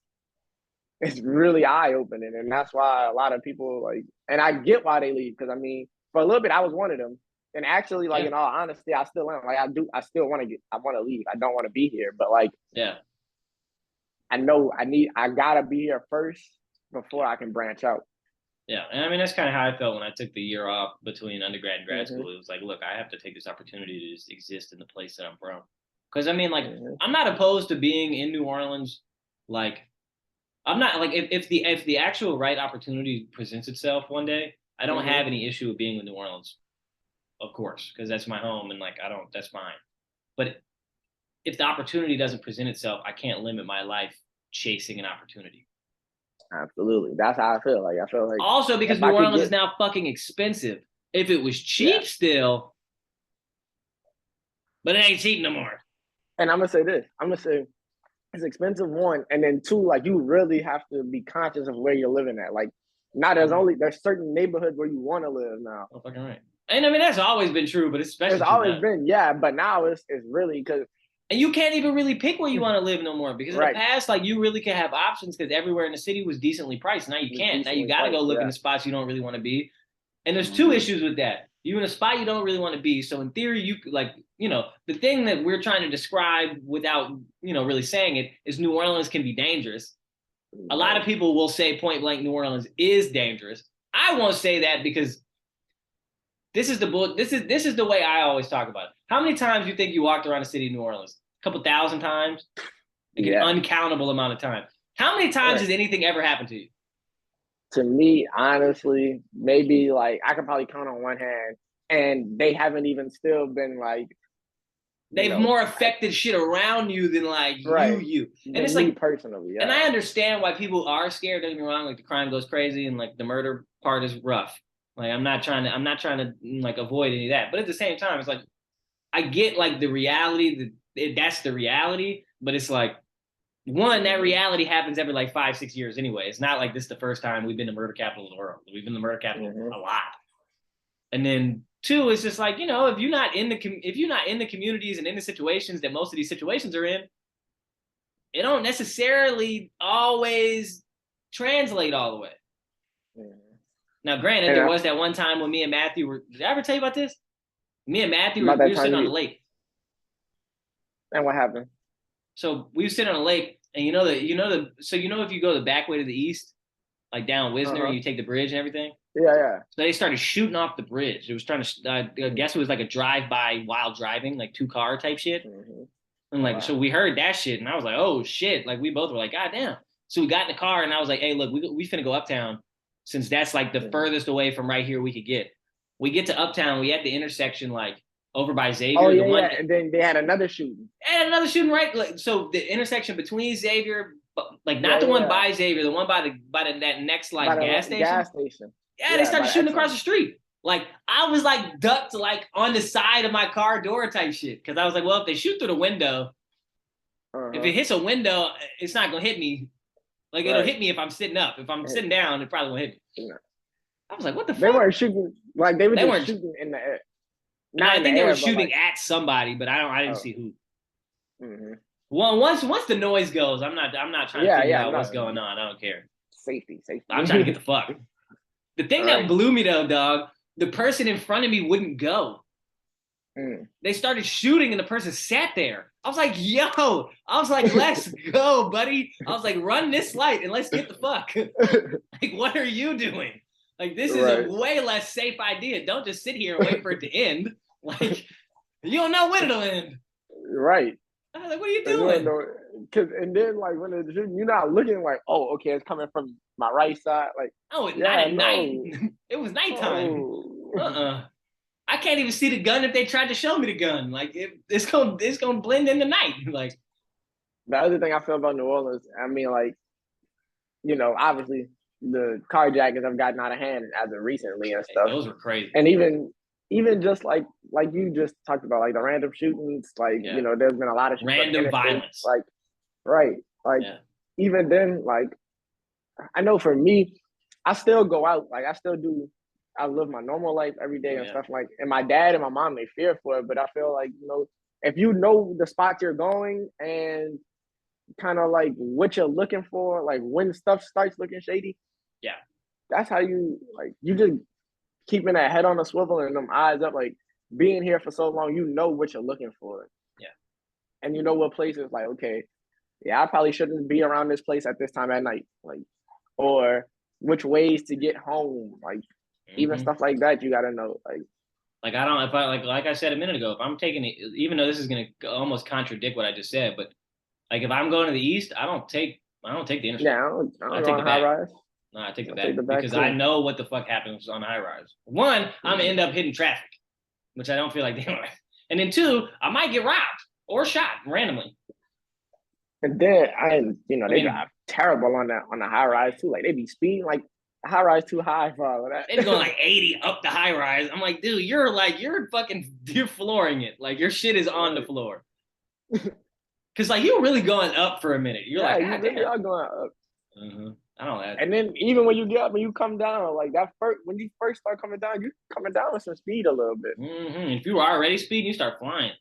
it's really eye opening, and that's why a lot of people like. And I get why they leave because I mean, for a little bit, I was one of them. And actually, like Yeah. in all honesty, I still am. Like I still want to I want to leave. I don't want to be here, but like Yeah. I know I gotta be here first before I can branch out. Yeah. And I mean, that's kind of how I felt when I took the year off between undergrad and grad Mm-hmm. school. It was like, look, I have to take this opportunity to just exist in the place that I'm from. Because I mean, like, Mm-hmm. I'm not opposed to being in New Orleans. Like, I'm not like if the actual right opportunity presents itself one day, I don't Mm-hmm. have any issue with being in New Orleans, of course, because that's my home and like I don't that's fine. But if the opportunity doesn't present itself, I can't limit my life chasing an opportunity. Absolutely. That's how I feel. Like I feel like Also, because if New I could Orleans is get, now fucking expensive. If it was yeah. cheap still, but it ain't cheap no more. And I'm gonna say this. I'm gonna say it's expensive, one, and then two, like you really have to be conscious of where you're living at. Like now there's certain neighborhoods where you want to live now. Oh, fucking right. And I mean that's always been true, but it's especially It's true always now. been, yeah, but now it's really because And you can't even really pick where you want to live no more because in right. the past, like you really could have options because everywhere in the city was decently priced. Now you can't. Now you Decently got to go priced, look in yeah. the spots you don't really want to be. And there's two issues with that. You're in a spot you don't really want to be. So in theory, you like, you know, the thing that we're trying to describe without, you know, really saying it is New Orleans can be dangerous. A lot of people will say point blank New Orleans is dangerous. I won't say that because this is the way I always talk about it. How many times do you think you walked around the city of New Orleans? A couple thousand times? Like an uncountable amount of time. How many times has anything ever happened to you? To me, honestly, maybe like I could probably count on one hand, and they haven't even still been like they've more affected shit around you than like you. And it's like personally, yeah. And I understand why people are scared. Don't get me wrong. Like the crime goes crazy, and like the murder part is rough. Like I'm not trying to like avoid any of that. But at the same time, it's like I get like the reality that's the reality. But it's like one, that reality happens every like 5-6 years anyway. It's not like this is the first time we've been the murder capital of the world. We've been the murder capital a lot. And then two, it's just like, you know, if you're not in the communities and in the situations that most of these situations are in, it don't necessarily always translate all the way. Now, granted, there was that one time when me and Matthew were. Did I ever tell you about this? Me and Matthew we were sitting on the lake. And what happened? So we were sitting on a lake, and if you go the back way to the east, like down Wisner, you take the bridge and everything. Yeah. So they started shooting off the bridge. It was trying to. I guess it was like a drive-by while driving, like 2-car type shit. And like, so we heard that shit, and I was like, oh shit! Like we both were like, god damn. So we got in the car, and I was like, hey, look, we finna go uptown, since that's like the furthest away from right here we could get. We get to uptown, we at the intersection, like over by Xavier. Oh yeah. And then they had another shooting. Right. Like, so the intersection between Xavier, like not the one by Xavier, the one by that next like gas station. Gas station. Yeah, they started shooting across the street. Like I was like ducked like on the side of my car door type shit, because I was like, well, if they shoot through the window, if it hits a window, it's not gonna hit me. Like it'll hit me if I'm sitting up. If I'm sitting down, it probably won't hit me. I was like, what the fuck? They weren't shooting like they weren't shooting in the air. I think they were shooting at somebody, but I didn't see who. Well, once the noise goes, I'm not trying to figure out what's going on. I don't care. Safety. I'm trying to get the fuck. The thing that blew me though, dog, the person in front of me wouldn't go. They started shooting and the person sat there. I was like, yo, let's go, buddy. I was like, run this light and let's get the fuck. Like, what are you doing? Like, this is a way less safe idea. Don't just sit here and wait for it to end. Like, you don't know when it'll end. Right. I was like, what are you doing? And then, like, when it's shooting, you're not looking like, oh, okay, it's coming from my right side. Like, not at night. It was nighttime. I can't even see the gun if they tried to show me the gun. Like, it's gonna blend in the night. Like, the other thing I feel about New Orleans, I mean, like, you know, obviously the carjackings have gotten out of hand as of recently and stuff. Those were crazy. And even just like you just talked about, like the random shootings, like, you know, there's been a lot of random violence. Like, even then, like, I know for me, I still go out. Like, I live my normal life every day and stuff like, and my dad and my mom, they fear for it, but I feel like, you know, if you know the spots you're going and kind of like what you're looking for, like when stuff starts looking shady, that's how you just keeping that head on a swivel and them eyes up, like being here for so long, you know what you're looking for. And you know what places, like, okay, I probably shouldn't be around this place at this time at night, like, or which ways to get home, like, even stuff like that, you gotta know, like I don't, if I like I said a minute ago, if I'm taking it, even though this is gonna almost contradict what I just said, but like if I'm going to the east, I don't take the interstate. Yeah, I don't take the high rise. No, I take the back because I know what the fuck happens on high rise. One, I'm gonna end up hitting traffic, which I don't feel like doing. And then two, I might get robbed. or shot randomly. And then I they mean, drive terrible on the high rise too. Like they be speeding like the high rise too high for all of they be going that. like 80 up the high rise. I'm like, dude, you're flooring it. Like your shit is on the floor. Cause like you're really going up for a minute. You're Yeah, like, you God really damn. are going up. I don't know. And then even when you get up and you come down, like that first when you first start coming down, you coming down with some speed a little bit. If you were already speeding, you start flying.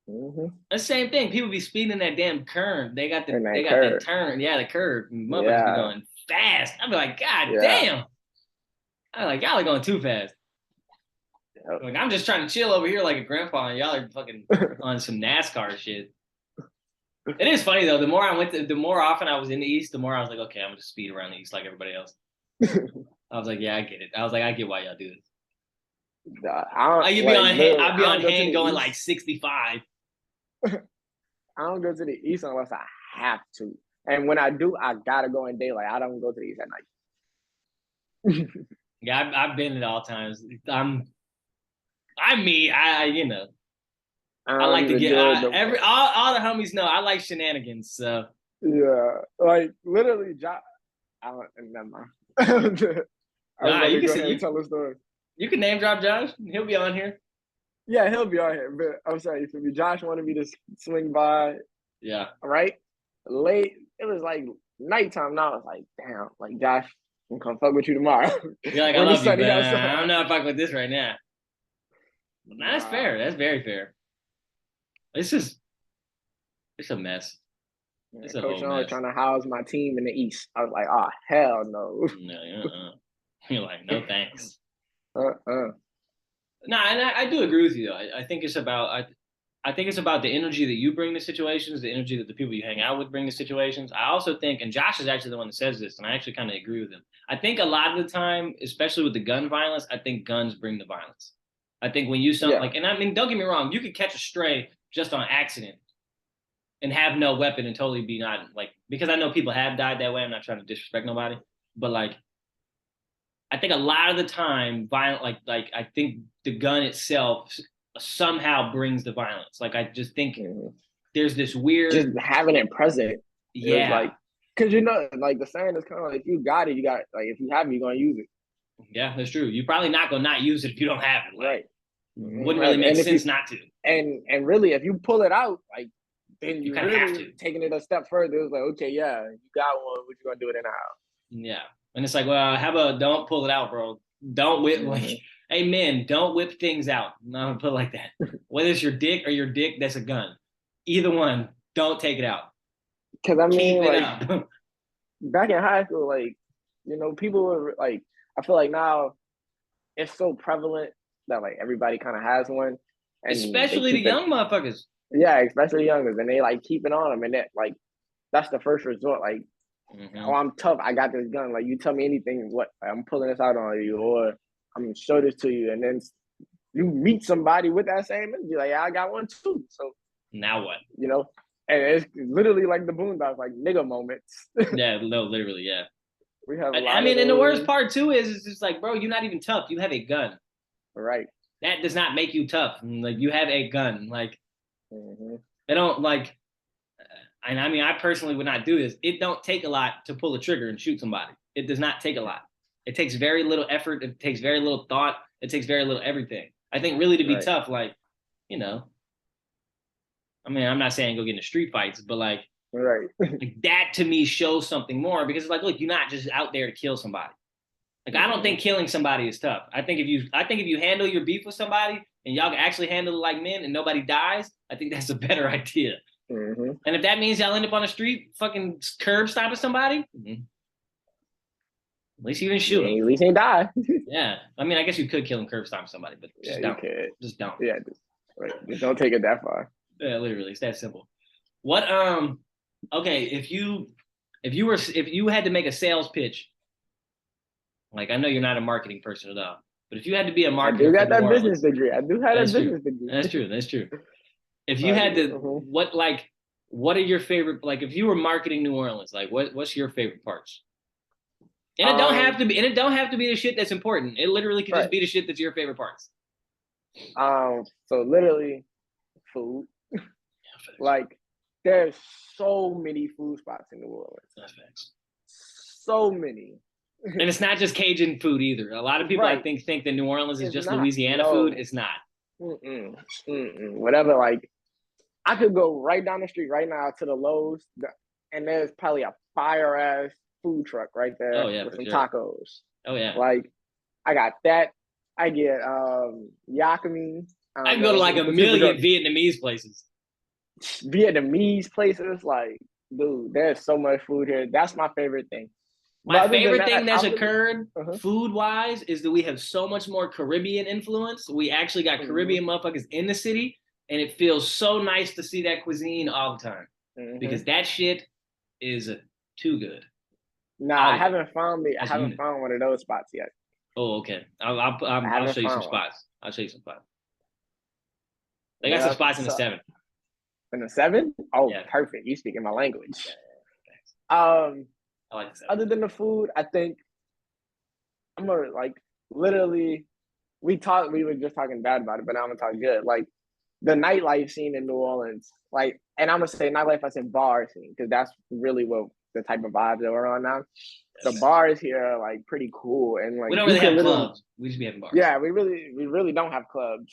Mm-hmm. The same thing. People be speeding in that damn curve. And They that got the curve. turn. Yeah, the curve. Motherfuckers be Yeah, going fast. I be like, God yeah. damn. I like y'all are going too fast. Yep. Like I'm just trying to chill over here like a grandpa, and y'all are fucking on some NASCAR shit. It is funny though. The more often I was in the East, the more I was like, okay, I'm gonna just speed around the East like everybody else. I was like, yeah, I get it. I was like, I get why y'all do this. I don't I could be like on literally. I'd be I on don't go to hand the going east. like 65. I don't go to the east unless I have to. And when I do, I gotta go in daylight. I don't go to the east at night. Yeah, I've been at all times. I'm me. I I don't like to even get do it. all the homies know I like shenanigans. So Yeah, like literally, Josh. I don't. Never mind. I was nah, about you to can go say ahead and tell the story. you can name drop Josh. He'll be on here. Yeah, he'll be on here. But I'm sorry, for me, Josh wanted me to swing by. Yeah. Right, late. It was like nighttime. Now I was like, damn, like Josh, I'm gonna come fuck with you tomorrow You're like, I when it's love you, sunny but outside. I'm not fucking with this right now. Nah, that's Nah, fair. That's very fair. It's just it's a mess. man, It's a Coach whole Sean was mess. trying to house my team in the East. I was like, oh hell no. No, You're like, no thanks. Uh-uh. No, and I do agree with you though. I think it's about I think it's about the energy that you bring to situations, the energy that the people you hang out with bring to situations. I also think, and Josh is actually the one that says this, and I actually kind of agree with him. I think a lot of the time, especially with the gun violence, I think guns bring the violence. I think when you something Yeah, like, and I mean, don't get me wrong, you could catch a stray just on accident and have no weapon and totally be not like, because I know people have died that way. I'm not trying to disrespect nobody, but like I think a lot of the time, violent like I think the gun itself somehow brings the violence. Like I just think mhm. there's this Just weird, having it present is yeah, like, cause like the saying is kind of like, if you got it, you got it. Like if you have it, you're gonna use it. yeah, that's true. You're probably not gonna not use it if you don't have it. Like, Right. wouldn't really Right. make sense not to. And really, if you pull it out, like then You you kind of have really to, taking it a step further. It's like, okay, yeah, you got one. What you gonna do with it now? yeah. And it's like, well, how about don't pull it out, bro? Don't whip like, Mm-hmm. hey men, don't whip things out. No, put it like that. Whether it's your dick or your dick, that's a gun. Either one, don't take it out. Because I Keep mean, it like up. back in high school, like people were like, I feel like now it's so prevalent that like everybody kind of has one, and they Especially the keep it. young motherfuckers. Yeah, especially youngers, and they like keep it on them, and that like that's the first resort. Like, oh, Mm-hmm. I'm tough. I got this gun. Like, you tell me anything, what I'm pulling this out on you, or I'm gonna show this to you, and then you meet somebody with that same energy. Like, yeah, I got one too. So Now what? you know, and it's literally like the Boondocks, like nigga moments. Yeah, no, literally, yeah. We have a I lot of mean, and the worst those. part too is it's just like, bro, you're not even tough. You have a gun. Right. That does not make you tough. Like you have a gun. Like Mm-hmm. they don't like. And I mean, I personally would not do this. It don't take a lot to pull a trigger and shoot somebody. It does not take a lot. It takes very little effort. It takes very little thought. It takes very little everything. I think really to be Right. tough, like, you know, I mean, I'm not saying go get into street fights, but like Right. that to me shows something more because it's like, look, you're not just out there to kill somebody. Like I don't think killing somebody is tough. I think if you handle your beef with somebody and y'all can actually handle it like men and nobody dies, I think that's a better idea. Mm-hmm. And if that means y'all end up on the street fucking curb stopping somebody, at least you didn't shoot him. At least he ain't die. Yeah. I mean, I guess you could kill him curb stomp somebody, but just Yeah, don't. you could. Just don't. Yeah, just don't take it that far. Yeah, literally, it's that simple. What okay, if you had to make a sales pitch, like I know you're not a marketing person at all, but if you had to be a I marketer do for got New that business Orleans, degree. I do have that that's true. business degree. That's true. That's true. If you Like, had to, what are your favorite? Like, if you were marketing New Orleans, like, what's your favorite parts? And it don't have to be. And it don't have to be the shit that's important. It literally could just be the shit that's your favorite parts. So literally, food. Like, there's so many food spots in New Orleans. That's facts. So many. And it's not just Cajun food either. A lot of people, I Right. think that New Orleans is It's just not. Louisiana No. food. It's not. Whatever. Like, I could go right down the street right now to the Lowe's, and there's probably a fire ass food truck right there Oh yeah, with for some sure. tacos. Oh yeah. Like, I got that. I get yakami. I can go to like a million Vietnamese places. Vietnamese places. Like, dude, there's so much food here. That's my favorite thing. My favorite thing that's occurred food wise is that we have so much more Caribbean influence. We actually got Caribbean motherfuckers in the city, and it feels so nice to see that cuisine all the time because that shit is too good. Nah, I haven't found one of those spots yet. Oh, okay. I'll show you some spots. I'll show you some spots. They got some spots in the 7. In the 7? Oh, yeah. Perfect. You speaking my language. I like the 7. Other than the food, I think I'm gonna like literally. We were just talking bad about it, but now I'm gonna talk good. Like the nightlife scene in New Orleans, like, and I'm gonna say nightlife. I said bar scene because that's really what the type of vibes that we're on now. The bars here are like pretty cool, and like we don't really have clubs. We just be having bars. Yeah, we really don't have clubs.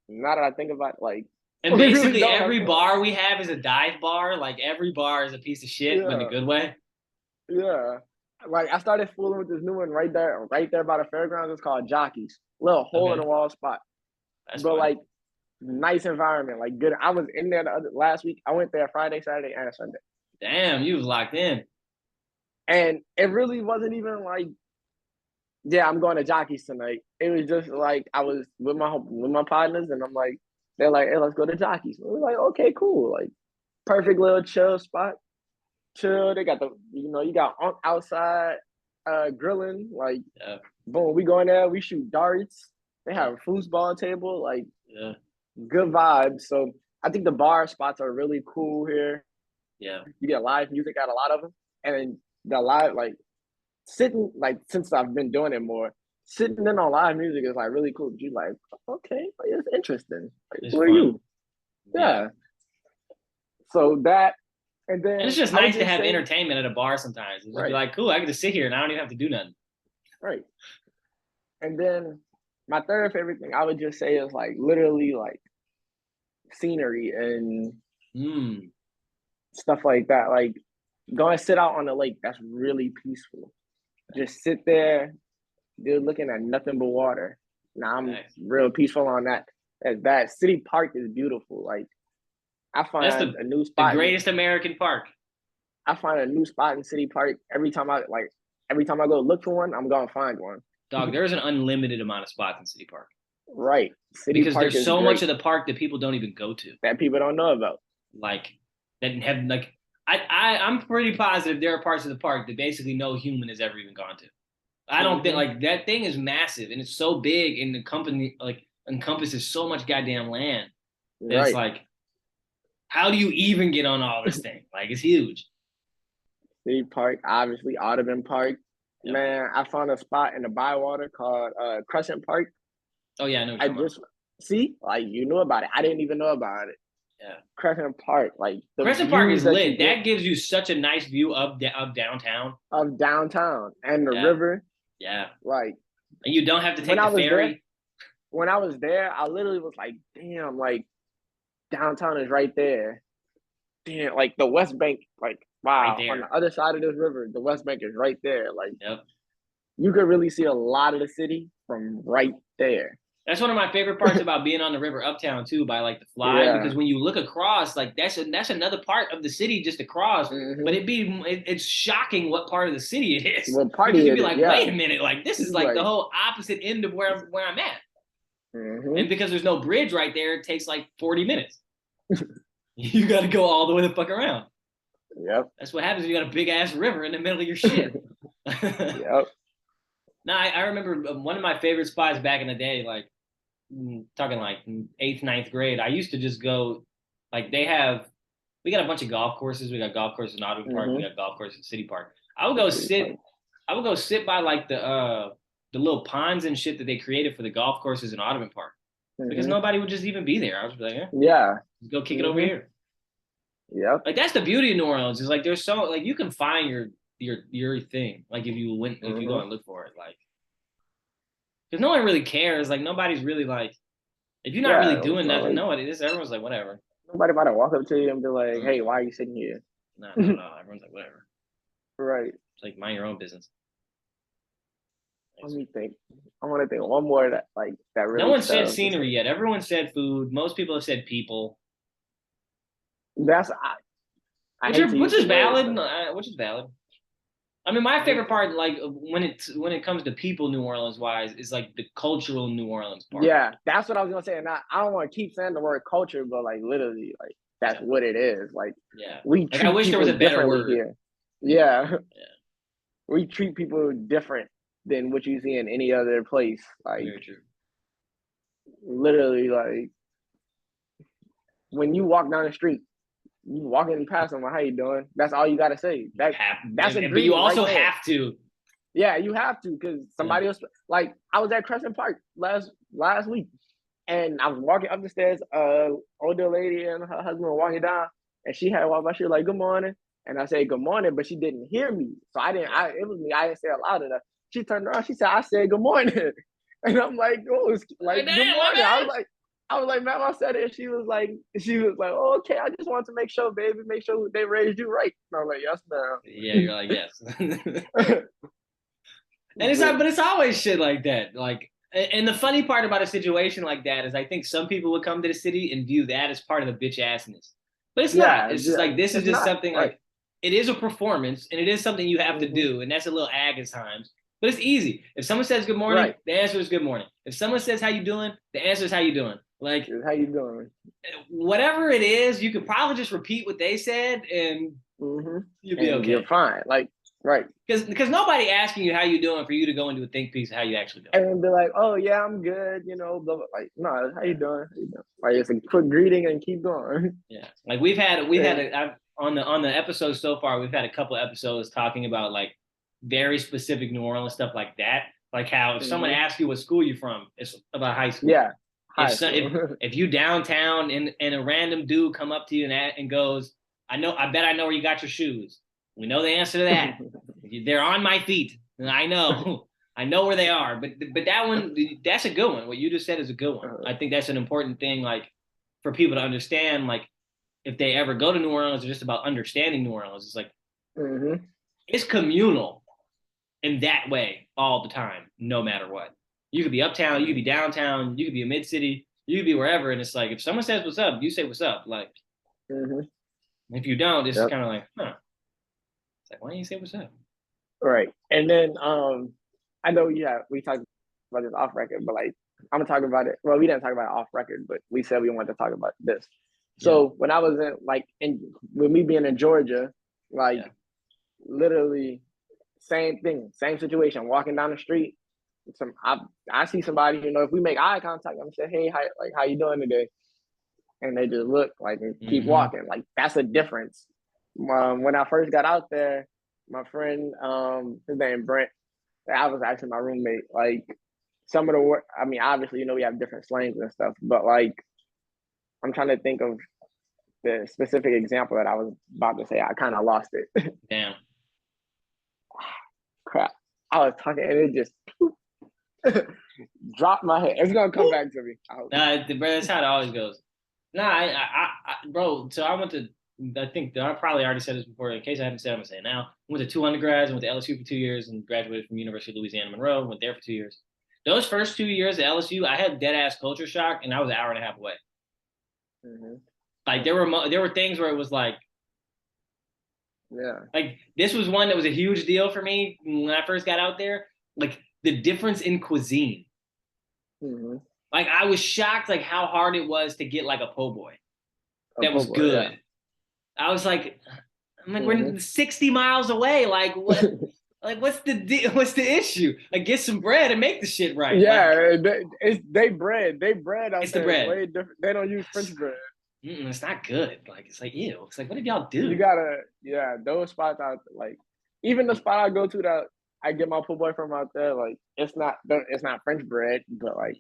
Now that I think about it, like, and basically really every bar we have is a dive bar. Like every bar is a piece of shit, but in a good way. Yeah, like I started fooling with this new one right there by the fairgrounds. It's called Jockeys. Little hole in the wall spot. But funny. Like nice environment, like good. I was in there last week. I went there Friday, Saturday, and Sunday. Damn, you was locked in. And it really wasn't even like, yeah, I'm going to Jockeys tonight. It was just like I was with my partners, and I'm like, they're like, hey, let's go to Jockeys. We're like, okay, cool, like perfect little chill spot. Chill. They got you got outside grilling, like boom, we go in there, we shoot darts. They have a foosball table, like good vibes. So I think the bar spots are really cool here. Yeah, you get live music at a lot of them, and then the live like sitting like since I've been doing it more, sitting in on live music is like really cool. You like okay, it's interesting. Like, who are you? Yeah. So that. And then it's just nice to have entertainment at a bar sometimes. It's just be like, cool, I can just sit here and I don't even have to do nothing. Right. And then my third favorite thing I would just say is like literally like scenery and stuff like that. Like go and sit out on the lake. That's really peaceful. Just sit there, you're looking at nothing but water. Now I'm real peaceful on that. That City Park is beautiful. Like I find a new spot. The greatest American park. I find a new spot in City Park every time I go look for one. I'm gonna find one. Dog, there's an unlimited amount of spots in City Park. Right, because there's so much of the park that people don't even go to. That people don't know about. Like that have like I'm pretty positive there are parts of the park that basically no human has ever even gone to. I don't think like that thing is massive and it's so big and the company like encompasses so much goddamn land. That it's like, how do you even get on all this thing? Like, it's huge. City Park, obviously, Audubon Park. Yep. Man, I found a spot in the Bywater called Crescent Park. Oh, yeah, I know. Like, you knew about it. I didn't even know about it. Yeah. Crescent Park, like. Crescent Park is lit. That gives you such a nice view of downtown. Of downtown and the river. Yeah. Like. And you don't have to take the ferry. When I was there, I literally was like, damn, like, downtown is right there. Damn, like the West Bank, like wow, right on the other side of this river, the West Bank is right there. Like you could really see a lot of the city from right there. That's one of my favorite parts about being on the river uptown too, by like the fly, because when you look across, like that's another part of the city just across. But it's shocking what part of the city it is. What part you'd be like, wait a minute, like this is like the whole opposite end of where I'm at. And because there's no bridge right there, it takes like 40 minutes. You got to go all the way the fuck around. Yep. That's what happens when you got a big ass river in the middle of your shit. Yep. No, I remember one of my favorite spots back in the day, like talking like 8th, 9th grade. I used to just go, like we got a bunch of golf courses. We got golf courses in Audubon Park. We got golf courses in City Park. I would go sit by like the little ponds and shit that they created for the golf courses in Audubon Park. Because nobody would just even be there. I was like, go kick it over here. Yep. Like that's the beauty of New Orleans is like there's so like you can find your thing like if you go Hmm. and look for it like because no one really cares like nobody's really like if you're not really Yeah. It's doing not nothing like nobody this everyone's like whatever. nobody about to walk up to you and be like, Mm, "Hey, why are you sitting here?" no, not at all. Everyone's like whatever. Right. It's like mind your own business. Let me think. I want to think one more that like that No really one said stuck. scenery yet. Everyone said food. Most people have said people, That's I hate to which use is the word, valid. but Which is valid. I mean, my I hate favorite to. part, like when it comes to people, New Orleans wise, is like the cultural New Orleans part. Yeah, that's what I was gonna say. And I don't want to keep saying the word culture, but like literally, like that's Yeah, what it is. Like yeah. we Like I treat wish there was people a better differently word. here. Yeah, Yeah, we treat people different than what you see in any other place. Like very true. literally, like when you walk down the street, you walking past someone, how you doing? That's all you gotta say. You have, That's a but you greeting right also there. have to. Yeah, you have to because Yeah. somebody else. Like I was at Crescent Park last week, and I was walking up the stairs. Older lady and her husband were walking down, and she had walked by. She was like, "Good morning," and I said, "Good morning," but she didn't hear me, so I didn't. Yeah. It was me. I didn't say it loud enough. She turned around. She said, "I said good morning," and I'm like, "Oh, like Like, good damn, my morning." bad. I was like, "Ma'am, I said it." She was like, "Oh, okay. I just wanted to make sure, baby, make sure they raised you right." And I was like, Yeah, you're like yes. "Yes, And it's not, ma'am." but it's always shit like that. Like, and the funny part about a situation like that is, I think some people would come to the city and view that as part of the bitch assness, but it's not. Yeah, It's just like this is it's just not something right. like it is a performance and it is something you have to Hmm. do, and that's a little ag at times. But it's easy. If someone says good morning, Right. the answer is good morning. If someone says how you doing, the answer is how you doing. Like How you doing? whatever it is, you could probably just repeat what they said and Hmm. you'll be And you're okay. fine. Like, right. Because nobody asking you how you doing for you to go into a think piece of how you actually doing. And then be like, oh yeah, I'm good, blah, blah. Like, no, how you doing? How you doing? Like it's a quick greeting and keep going. Yeah, like we've had And, on the episodes so far, we've had a couple episodes talking about like very specific New Orleans stuff like that. Like how if someone hmm. asks you what school you're from, it's about high school. Yeah, If high so, school. if you downtown and a random dude come up to you and goes, I bet I know where you got your shoes. We know the answer to that. They're on my feet. I know. I know where they are. But that one that's a good one. What you just said is a good one. I think that's an important thing like for people to understand like if they ever go to New Orleans, it's just about understanding New Orleans. It's like Hmm. it's communal in that way all the time, no matter what. You could be uptown, you could be downtown, you could be a mid city, you could be wherever, and it's like if someone says what's up, you say what's up. Like Hmm. if you don't, it's Yep. kind of like, huh? It's like why don't you say what's up? Right. And then I know we talked about this off record, but like I'm gonna talk about it. Well, we didn't talk about it off record, but we said we wanted to talk about this. Yeah, So when I was in with me being in Georgia, like yeah, literally same thing, same situation. Walking down the street, I see somebody. If we make eye contact, I'm gonna say, "Hey, how you doing today?" And they just look like and keep mm-hmm. walking. Like that's a difference. When I first got out there, my friend, his name Brent, I was actually my roommate. Like some of the work, I mean, obviously, we have different slangs and stuff, but like I'm trying to think of the specific example that I was about to say. I kind of lost it. Damn. Crap. I was talking and it just dropped my head. It's gonna come back to me. Bro, that's how it always goes. Nah, bro. So I went to. I think I probably already said this before. In case I haven't said, I'm gonna say it now. I went to two undergrads. I went to LSU for 2 years and graduated from University of Louisiana Monroe. Went there for 2 years. Those first 2 years at LSU, I had dead ass culture shock, and I was an hour and a half away. Mm-hmm. Like there were things where it was Yeah. like this was one that was a huge deal for me when I first got out there. Like the difference in cuisine. Mm-hmm. Like I was shocked like how hard it was to get like a po' boy A that po' was boy, yeah. good. I was like, I'm like Mm-hmm. we're 60 miles away. Like what? Like what's the issue? Like get some bread and make the shit right. Like Yeah, they bread. They bread out it's the there is bread. way different. They don't use French bread. It's not good. Like it's like ew. It's like what did y'all You do? gotta, yeah, those spots out like even the spot I go to that I get my po' boy from out there, like it's not French bread, but like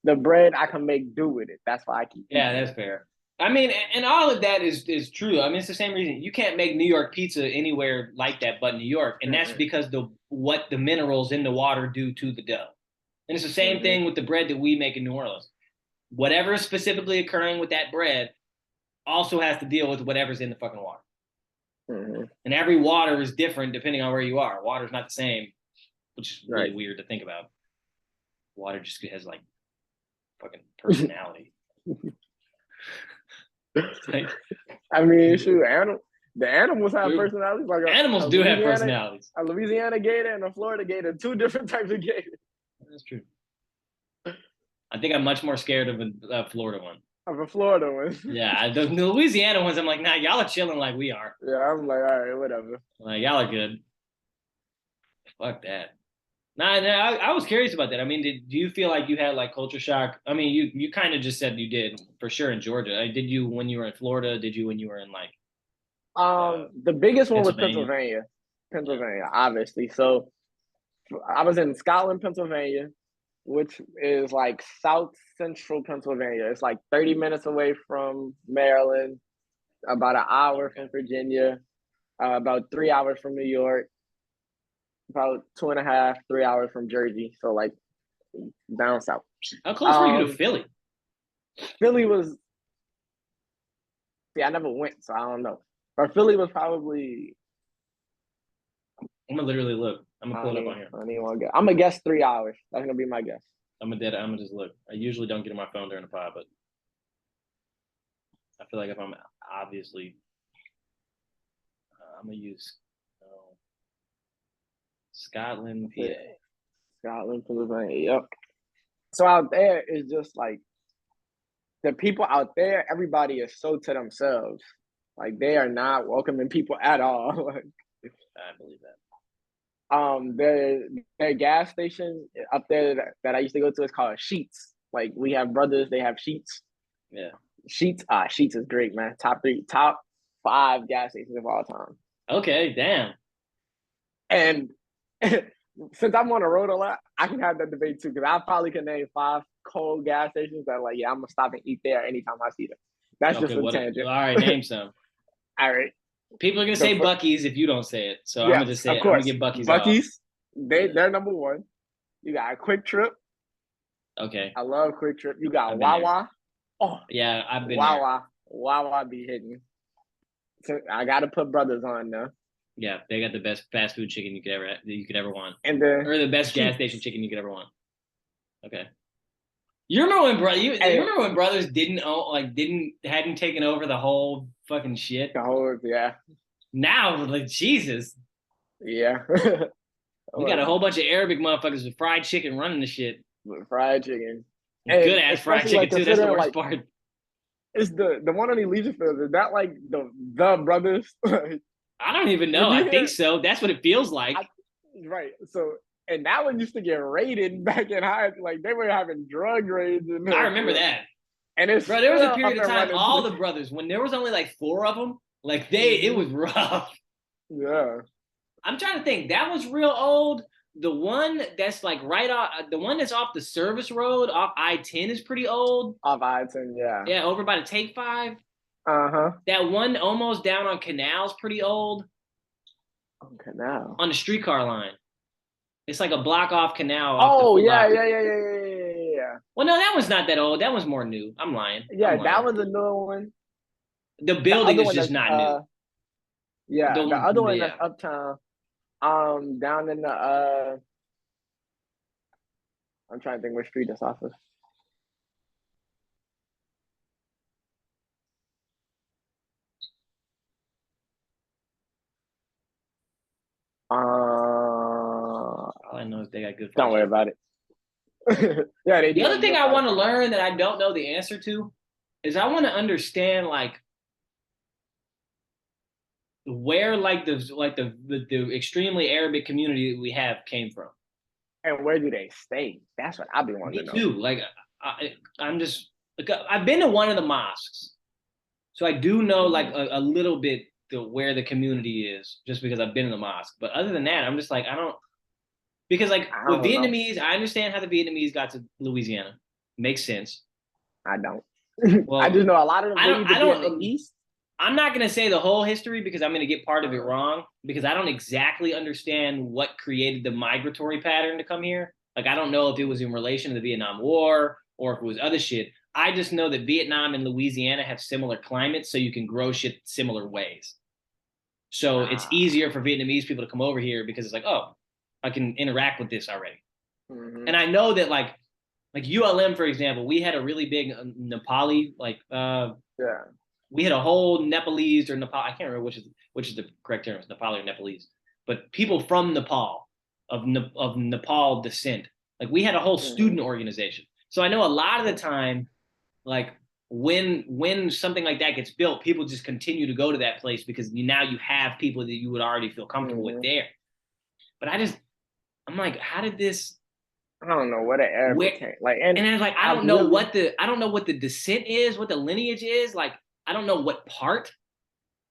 the bread I can make do with it. That's why I keep Yeah, eating that's it. fair. I mean, and all of that is true. I mean, it's the same reason you can't make New York pizza anywhere like that but New York, and that's Mm-hmm. because what the minerals in the water do to the dough. And it's the same thing with the bread that we make in New Orleans. Whatever is specifically occurring with that bread also has to deal with whatever's in the fucking water. Mm-hmm. And every water is different depending on where you are. Water's not the same, which is really weird to think about. Water just has like fucking personality. Like, I mean, shoot, the animals have personalities. Like animals do have personalities. A Louisiana gator and a Florida gator, two different types of gators. That's true. I think I'm much more scared of a Florida one. Of a Florida one. Yeah, the Louisiana ones, I'm like, nah, y'all are chilling like we are. Yeah, I'm like, all right, whatever. Like, y'all are good. Fuck that. Nah, I was curious about that. I mean, do you feel like you had like culture shock? I mean, you kind of just said you did for sure in Georgia. Did you when you were in Florida? Did you when you were in like? The biggest one was Pennsylvania, obviously. So I was in Scotland, Pennsylvania, which is like South Central Pennsylvania. It's like 30 minutes away from Maryland, about an hour from Virginia, about 3 hours from New York, about 2.5, 3 hours from Jersey. So like down south. How close were you to Philly? Philly was. See, I never went, so I don't know. But Philly was probably. I'm gonna literally look. I'm gonna pull it up on here. I don't even want to guess. I'm gonna guess 3 hours. That's gonna be my guess. I'm gonna just look. I usually don't get on my phone during the pod, but I feel like if I'm obviously, I'm gonna use Scotland, PA. Scotland, Pennsylvania. Yep. So out there is just like the people out there. Everybody is so to themselves. Like they are not welcoming people at all. I believe that. Their gas station up there that I used to go to is called Sheets. Like we have brothers, they have Sheets. Yeah. Sheets is great, man. Top 5 gas stations of all time. Okay, damn. And since I'm on the road a lot, I can have that debate too, because I probably can name 5 cold gas stations that like, yeah, I'm gonna stop and eat there anytime I see them. That's just a tangent. All right, name some. All right. People are gonna say Buc-ee's if you don't say it, so I'm gonna just say it. I'm gonna get Buc-ee's. Buc-ee's, they're number 1. You got a Quick Trip. Okay. I love Quick Trip. You got Wawa. Oh yeah, I've been Wawa. There. Wawa be hitting. So I gotta put brothers on though. Yeah, they got the best fast food chicken you could ever want, and or the best gas station chicken you could ever want. Okay. You remember when you remember when brothers hadn't taken over the whole fucking shit? Yeah. Now, like Jesus. Yeah. We got a whole bunch of Arabic motherfuckers with fried chicken running the shit. With fried chicken. Good ass fried chicken too. That's the worst part. Is the one on Elysian Fields, is that like the brothers? I don't even know. I think so. That's what it feels like. Right. So, and that one used to get raided back in high. Like they were having drug raids. I remember that. And it's there was a period of time. All the brothers, when there was only like 4 of them, like it was rough. Yeah. I'm trying to think. That was real old. The one that's like right off, the one that's off the service road off I-10 is pretty old. Off I-10, yeah. Yeah, over by the Take 5. Uh-huh. That one almost down on Canal's pretty old. On Canal. On the streetcar line. It's like a block off Canal. Oh, yeah. Well, no, that one's not that old. That one's more new. I'm lying. Yeah, that was a new one. The building is just not new. Yeah, the other one that's uptown. Down in the I'm trying to think which street that's off of. All I know is they got good. Don't worry about it. Yeah, they do. The other thing I want to learn that I don't know the answer to is I want to understand like where like the extremely Arabic community that we have came from. And where do they stay? That's what I've been wanting to know. Me too. Like I'm just like I've been to one of the mosques, so I do know like a little bit where the community is, just because I've been in the mosque. But other than that, I'm just like I don't, because like with Vietnamese, I understand how the Vietnamese got to Louisiana. Makes sense. I don't. Well, I just know a lot of them I they don't. either I be in the don't. East. I'm not going to say the whole history because I'm going to get part of it wrong because I don't exactly understand what created the migratory pattern to come here. Like, I don't know if it was in relation to the Vietnam War or if it was other shit. I just know that Vietnam and Louisiana have similar climates, so you can grow shit similar ways. So it's easier for Vietnamese people to come over here because it's like, oh, I can interact with this already. Mm-hmm. And I know that like ULM, for example, we had a really big Nepali Yeah. we had a whole Nepalese or Nepal. I can't remember which is the correct term, it's Nepali or Nepalese, but people from Nepal of Nepal descent. Like we had a whole student organization. So I know a lot of the time, like when something like that gets built, people just continue to go to that place because now you have people that you would already feel comfortable with there. But I'm like, how did this? I don't know what an Arabic came like, and then like I don't know what the descent is, what the lineage is. Like I don't know what part.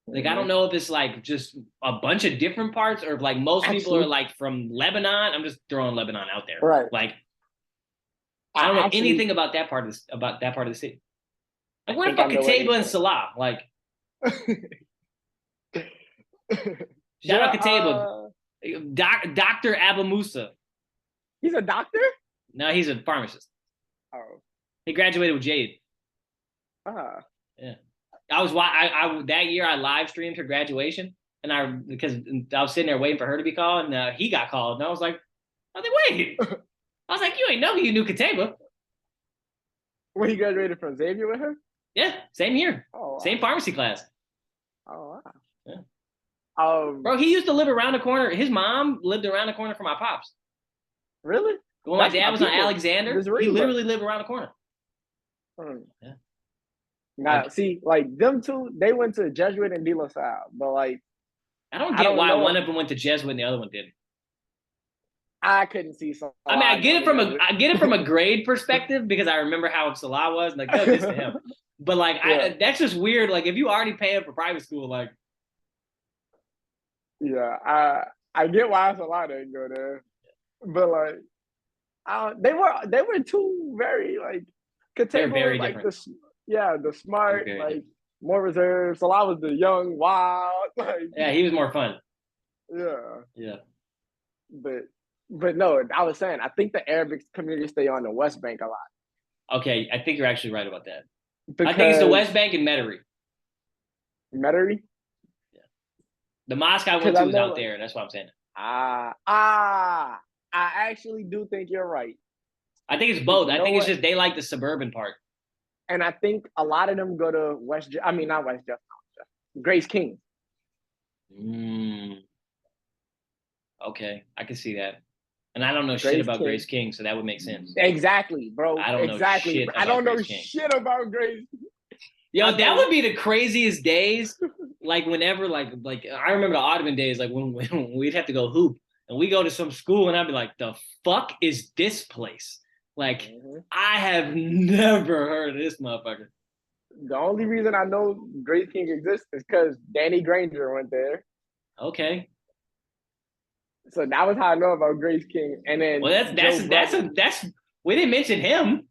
Like I don't know if it's like just a bunch of different parts or if like most people are like from Lebanon. I'm just throwing Lebanon out there. Right. Like I don't know anything about that part of the city. Like where the fuck Kataba and Salah? Like shout out Kataba. Dr. Abu Musa. He's a doctor? No, he's a pharmacist. Oh. He graduated with Jade. Yeah. I that year I live streamed her graduation and because I was sitting there waiting for her to be called and he got called and I was like, wait. I was like, you ain't know you knew Kataba. When he graduated from Xavier with her? Yeah, same year. Oh, wow. Same pharmacy class. Oh wow. Yeah. Bro, he used to live around the corner. His mom lived around the corner from my pops. Really? When my dad was on Alexander, he literally lived around the corner. Yeah. Now, see, like them two, they went to Jesuit and De La Salle, but like, I don't get why one of them went to Jesuit and the other one didn't. I couldn't see Salah. I mean, I get it from a grade perspective because I remember how Salah was, and like, no, this to him. But like, that's just weird. Like, if you already pay up for private school, like, yeah, I get why Salah didn't go there, but like, they were two very like, they're very like different. The smart, like more reserved. Salah was the young, wild. Like, yeah, he was more fun. Yeah. But no, I was saying I think the Arabic community stay on the West Bank a lot. Okay, I think you're actually right about that. Because I think it's the West Bank and Metairie. Metairie? Yeah. The mosque I went to was out there. That's what I'm saying. I actually do think you're right. I think it's both. I think it's just they like the suburban part. And I think a lot of them go to not West Jeff, Grace King. Okay, I can see that. And I don't know shit about Grace King, so that would make sense. Exactly, bro. I don't know shit about I don't know shit about Grace. Yo, that would be the craziest days. Like whenever, like I remember the Ottoman days, like when we'd have to go hoop and we go to some school and I'd be like, the fuck is this place? Like, I have never heard of this motherfucker. The only reason I know Grace King exists is because Danny Granger went there. Okay. So that was how I know about Grace King. And then that's we didn't mention him.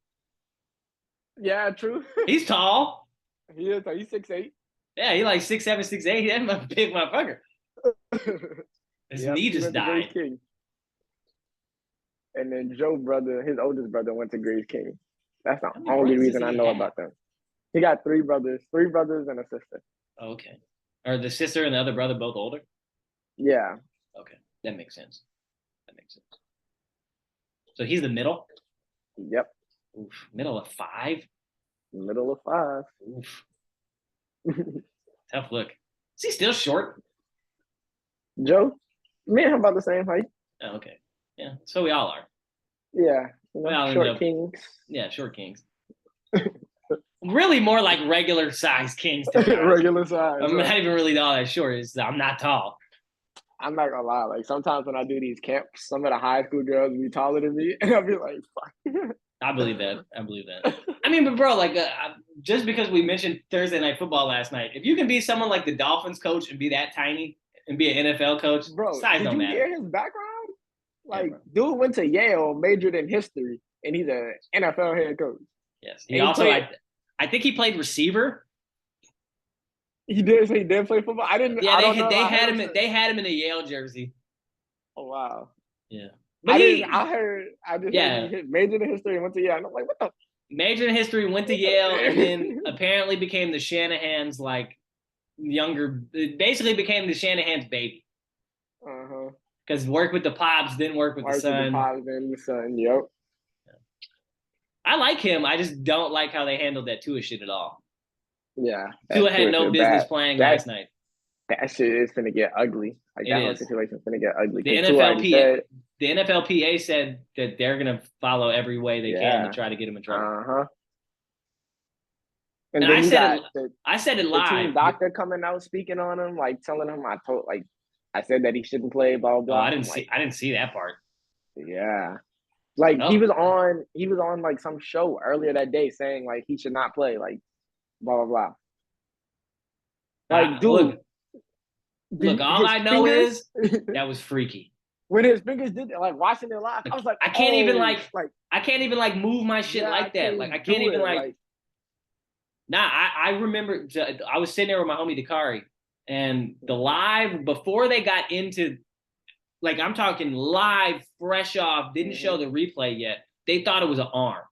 Yeah, true. He's tall. He is. He's 6'8". Yeah, he like 6'7", 6'8". That's a big motherfucker. His knee just died. And then Joe brother, his oldest brother, went to Grace King. That's the only reason I know about them. He got three brothers and a sister. Okay. Are the sister and the other brother both older? Yeah. Okay. That makes sense. So he's the middle? Yep. Oof. Middle of 5? Middle of 5. Oof. Tough look. Is he still short? Joe? Me and him about the same height. Oh, okay. Yeah. So we all are. Yeah. Short kings. Yeah, short kings. Really more like regular size kings. Regular size. I'm not even really all that short. I'm not tall. I'm not gonna lie. Like sometimes when I do these camps, some of the high school girls be taller than me, and I'll be like, "Fuck." I believe that. I mean, but bro, like, just because we mentioned Thursday Night Football last night, if you can be someone like the Dolphins coach and be that tiny and be an NFL coach, bro, size don't matter. Did you hear his background? Like, dude went to Yale, majored in history, and he's an NFL head coach. Yes, he also I think he played receiver. He did. So he did play football. I didn't. Yeah, I don't know. they I had heard him. some, They had him in a Yale jersey. oh wow. Yeah, but I didn't. he, I heard. I just heard yeah, he majored in history and went to Yale. And I'm like, what the? majored in history, went to Yale, and then apparently became the Shanahan's like younger. Basically, became the Shanahan's baby Uh-huh. because worked with the pops, didn't work with the March with the son. pops and the son. Yep. I like him. I just don't like how they handled that Tua shit at all. Yeah. Tua had Tua no shit business bad. playing That last night. that shit is gonna get ugly. Like It that whole is. situation is gonna get ugly. The Because Tua already NFLPA, said, the NFLPA said that they're gonna follow every way they can to yeah. try to get him in trouble. Uh-huh. And And then you got I said it the live. team doctor coming out speaking on him, like telling him I said that he shouldn't play, blah Oh, blah. I I'm didn't like, see. I didn't see that part. yeah. Like Oh, he was on like some show earlier that day saying like he should not play, like blah blah blah. Like, dude, look. All his I know fingers is that was freaky. when his fingers did that, like watching it live, I was like, I can't even oh, like I can't even like move my shit yeah, like I that. Like I can't can't do even it. like. Nah, I remember I was sitting there with my homie Dakari, and the live before they got into, like I'm talking live, fresh off, didn't show the replay yet. They thought it was an arm.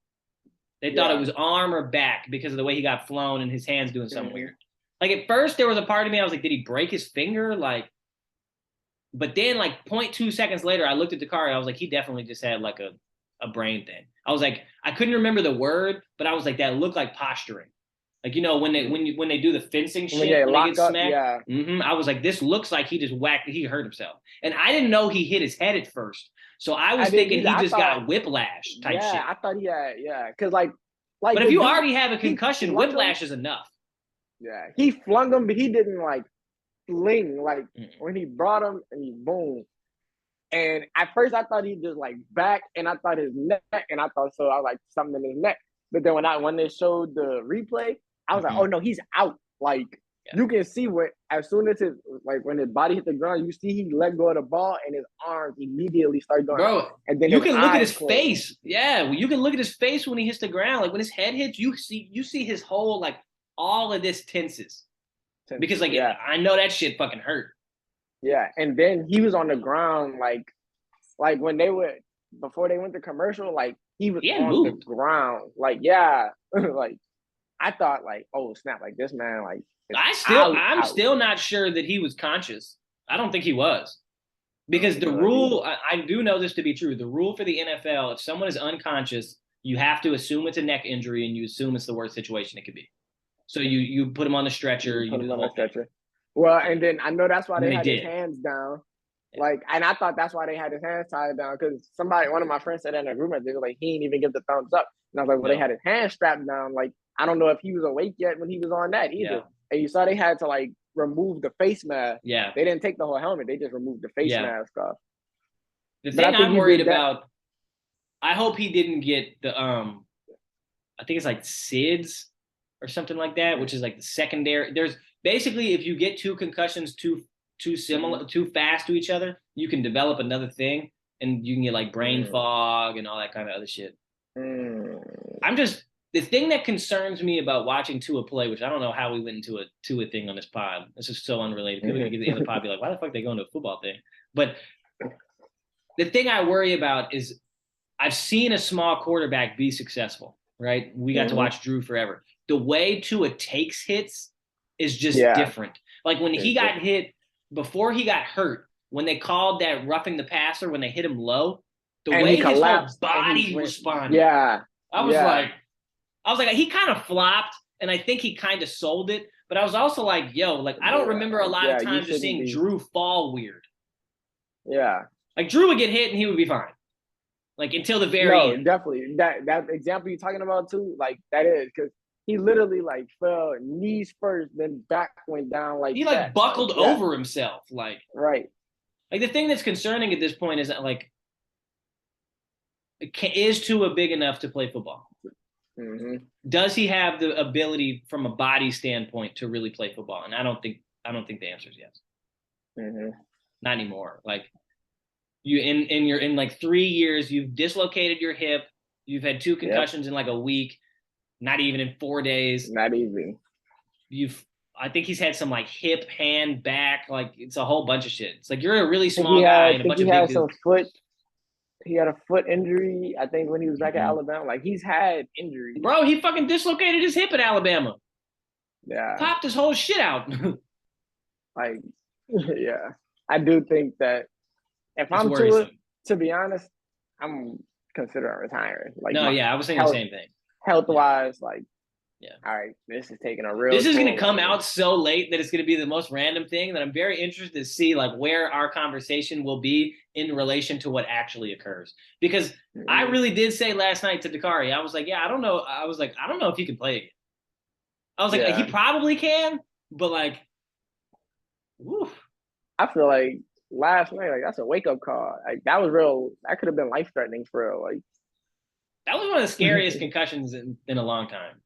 They thought it was arm or back because of the way he got flown and his hands doing something weird. Like at first there was a part of me I was like, did he break his finger? Like, but then like 0.2 seconds later, I looked at Dakari. I was like, he definitely just had like a brain thing. I was like, I couldn't remember the word, but I was like, that looked like posturing. Like, you know, when they do the fencing shit, when they get smacked, I was like, this looks like he just he hurt himself. And I didn't know he hit his head at first. So I was thinking he just got whiplash type shit. I thought he had, because like but if you already have a concussion, whiplash is enough. Yeah, he flung him, but he didn't like fling like when he brought him and he boom. And at first I thought he just like back, and I thought his neck, and I thought so. I was like something in his neck. But then when they showed the replay, I was like, oh no, he's out. Like you can see what as soon as when his body hit the ground, you see he let go of the ball and his arms immediately start going. Bro, and then you can look at his face. Yeah, you can look at his face when he hits the ground. Like when his head hits, you see his whole like all of this tenses. Because like I know that shit fucking hurt. Yeah, and then he was on the ground like when they were before they went to commercial, like he was on the ground. Like like I thought like, oh snap, like this man like I'm still not sure that he was conscious. I don't think he was. Because the rule, I do know this to be true. The rule for the NFL, if someone is unconscious, you have to assume it's a neck injury and you assume it's the worst situation it could be. So you put him on the stretcher. You put him on the stretcher. Well, and then I know that's why they had his hands down. Like, and I thought that's why they had his hands tied down because one of my friends said in a group, they were like, he didn't even give the thumbs up. And I was like, well, they had his hands strapped down. Like, I don't know if he was awake yet when he was on that either. Yeah. And you saw they had to like remove the face mask. Yeah. They didn't take the whole helmet. They just removed the face mask off. The thing I'm worried about, I hope he didn't get the, I think it's like SIDS or something like that, which is like the secondary. There's basically, if you get two concussions too similar, too fast to each other, you can develop another thing and you can get like brain fog and all that kind of other shit. The thing that concerns me about watching Tua play, which I don't know how we went into a Tua thing on this pod. This is so unrelated. People can get the other pod be like, why the fuck are they going to a football thing? But the thing I worry about is I've seen a small quarterback be successful, right? We got to watch Drew forever. The way Tua takes hits is just different. Like when he got hit, before he got hurt, when they called that roughing the passer, when they hit him low, the way his whole body responded. Yeah. I was like, he kind of flopped, and I think he kind of sold it. But I was also like, yo, like I don't remember a lot of times just seeing Drew fall weird. Yeah. Like Drew would get hit and he would be fine. Like until the very end. Definitely. That example you're talking about too, like that is because he literally like fell knees first, then back went down like he like buckled over himself. Like right. Like the thing that's concerning at this point is that like is Tua big enough to play football? Does he have the ability from a body standpoint to really play football? And I don't think the answer is yes. Not anymore. Like you in like 3 years, you've dislocated your hip. You've had 2 concussions in like a week. Not even in 4 days. Not even. I think he's had some like hip, hand, back, like it's a whole bunch of shit. It's like you're a really small guy and a bunch of big dudes. He had a foot injury, I think, when he was back at Alabama. Like, he's had injuries. Bro, he fucking dislocated his hip at Alabama. Yeah. Popped his whole shit out. Like, yeah. I do think that if I'm to be honest, I'm considering retiring. Like, I was saying the same thing. Health-wise, like, all right, this is taking a real. This is going to come out so late that it's going to be the most random thing that I'm very interested to see, like, where our conversation will be in relation to what actually occurs. Because I really did say last night to Dakari, I was like, I don't know. I was like, I don't know if he can play again. I was like, he probably can, but like, woof. I feel like last night, like, that's a wake-up call. Like, that was real. That could have been life-threatening for real. Like, that was one of the scariest concussions in a long time.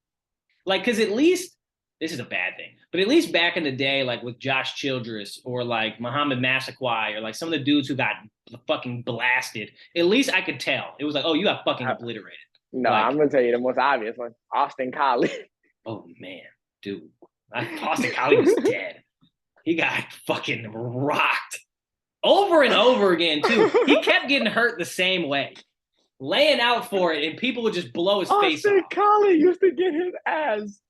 Like, because at least, this is a bad thing, but at least back in the day, like with Josh Childress or like Muhammad Massaquoi or like some of the dudes who got fucking blasted, at least I could tell. It was like, oh, you got fucking obliterated. No, like, I'm going to tell you the most obvious one. Austin Collie. Oh, man, dude. Austin Collie was dead. He got fucking rocked over and over again, too. He kept getting hurt the same way. Laying out for it, and people would just blow his face off. Austin Collie used to get his ass.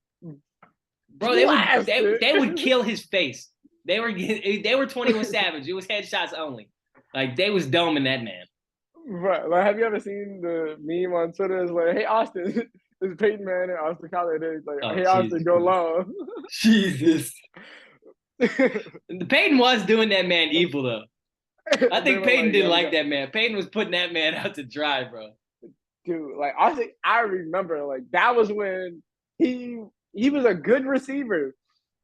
Bro, they would kill his face. They were 21 Savage. It was headshots only. Like, they was doming that man. Right. Like, have you ever seen the meme on Twitter? It's like, hey, Austin, it's Peyton Manning and Austin Collie. It's like, hey, Austin, go long. Jesus. Peyton was doing that man evil, though. I think Peyton didn't like that man. Peyton was putting that man out to dry, bro. Dude, like, honestly, I remember, like, that was when he was a good receiver.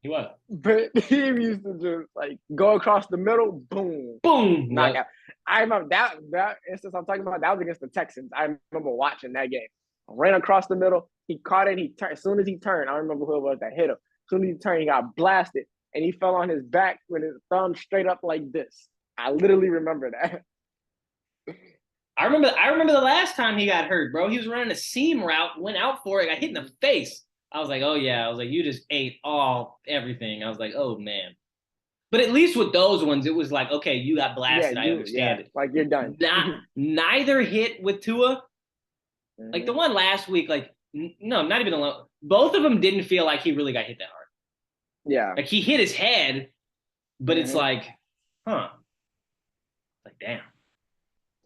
He was. But he used to just, like, go across the middle, boom. Boom. Knock out. I remember that instance I'm talking about, that was against the Texans. I remember watching that game. Ran across the middle. He caught it. He turned. As soon as he turned, I don't remember who it was that hit him. As soon as he turned, he got blasted. And he fell on his back with his thumb straight up like this. I literally remember that. I remember the last time he got hurt, bro. He was running a seam route, went out for it, got hit in the face. I was like, oh yeah. I was like, you just ate everything. I was like, oh man. But at least with those ones, it was like, okay, you got blasted. I understand it. Like, you're done. Neither hit with Tua. Mm-hmm. Like the one last week, like no, not even alone. Both of them didn't feel like he really got hit that hard. Yeah. Like he hit his head, but it's like, huh. Like, damn.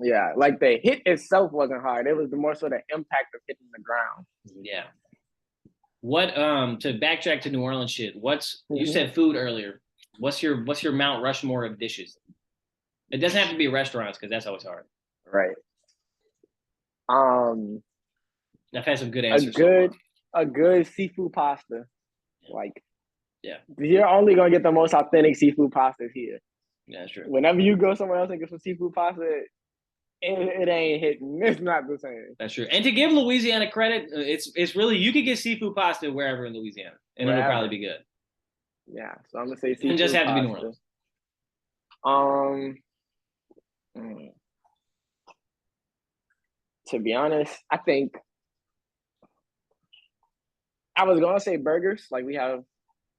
Yeah, like the hit itself wasn't hard. It was the more so the impact of hitting the ground. Yeah. What to backtrack to New Orleans shit, you said food earlier. What's your Mount Rushmore of dishes? It doesn't have to be restaurants because that's always hard. Right. I've had some good answers. A good seafood pasta. Like, yeah. You're only gonna get the most authentic seafood pastas here. Yeah, that's true. Whenever you go somewhere else and get some seafood pasta, it ain't hitting. It's not the same. That's true. And to give Louisiana credit, it's really, you could get seafood pasta wherever in Louisiana, and it'll probably be good. Yeah, so I'm gonna say seafood. It just have pasta. To be New Orleans. To be honest, I think I was gonna say burgers. Like, we have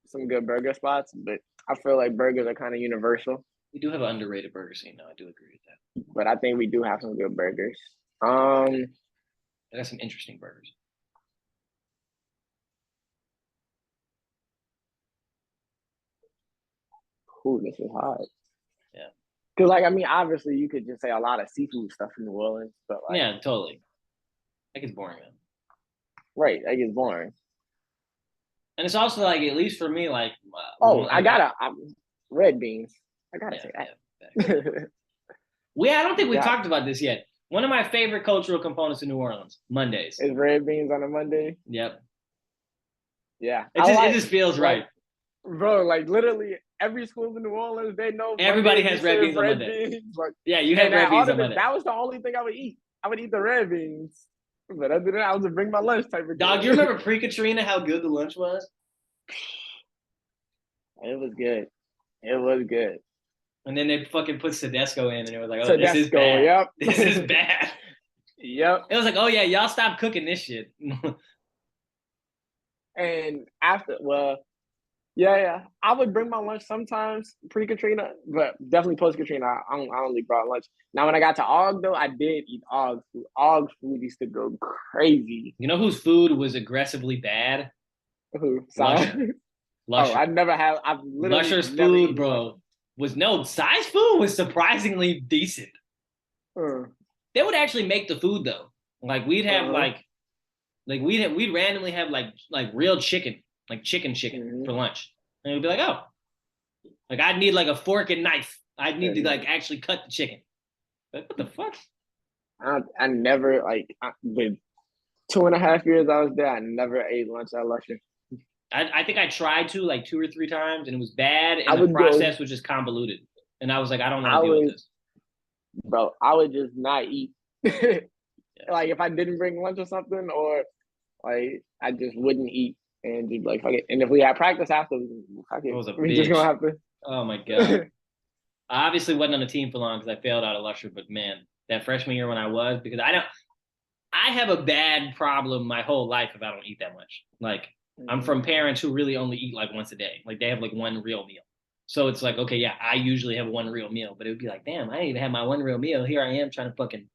some good burger spots, but I feel like burgers are kind of universal. We do have an underrated burger scene, though. I do agree with that. But I think we do have some good burgers. I got some interesting burgers. Ooh, this is hard. Yeah. Because, like, I mean, obviously, you could just say a lot of seafood stuff in New Orleans, but like, yeah, totally. That gets boring, man. Right, that gets boring. And it's also like, at least for me, like. Red beans. I gotta say that. I don't think we talked about this yet. One of my favorite cultural components of New Orleans, Mondays. Is red beans on a Monday? Yep. Yeah. It just feels right. Bro, like, literally every school in New Orleans, they know everybody has red beans on Monday. Like, yeah, you had red beans on Monday. That was the only thing I would eat. I would eat the red beans. But other than that, I was just bring my lunch type of Dog, you remember pre-Katrina how good the lunch was? It was good. It was good. And then they fucking put Tedesco in, and it was like, oh, Tedesco, this is bad. Yep. This is bad. Yep. It was like, oh, yeah, y'all stop cooking this shit. And after, well, yeah. I would bring my lunch sometimes pre-Katrina, but definitely post-Katrina. I only brought lunch. Now, when I got to Og, though, I did eat Og food. Og food used to go crazy. You know whose food was aggressively bad? Sorry. Lusher. Oh, Lusher. I've literally Lusher's never food, eaten bro, was no size food was surprisingly decent. Lusher. They would actually make the food though. Like we'd have we'd randomly have like real chicken, like chicken for lunch. And we'd be like, oh, like I'd need like a fork and knife. I'd need to like actually cut the chicken. Like, what the fuck? I never the 2.5 years I was there, I never ate lunch at Lusher. I think I tried to like 2 or 3 times and it was bad and the process was just convoluted. And I was like, I don't want to deal with this. Bro, I would just not eat. Like if I didn't bring lunch or something, or like I just wouldn't eat and just like fuck it. And if we had practice after, we just gonna have to. Oh my god! I obviously wasn't on the team for long because I failed out of Lusher, but man, that freshman year when I was, because I have a bad problem my whole life if I don't eat that much. Like I'm from parents who really only eat like once a day. Like they have like one real meal. So it's like, okay, yeah, I usually have one real meal, but it would be like, damn, I didn't even have my one real meal. Here I am trying to fucking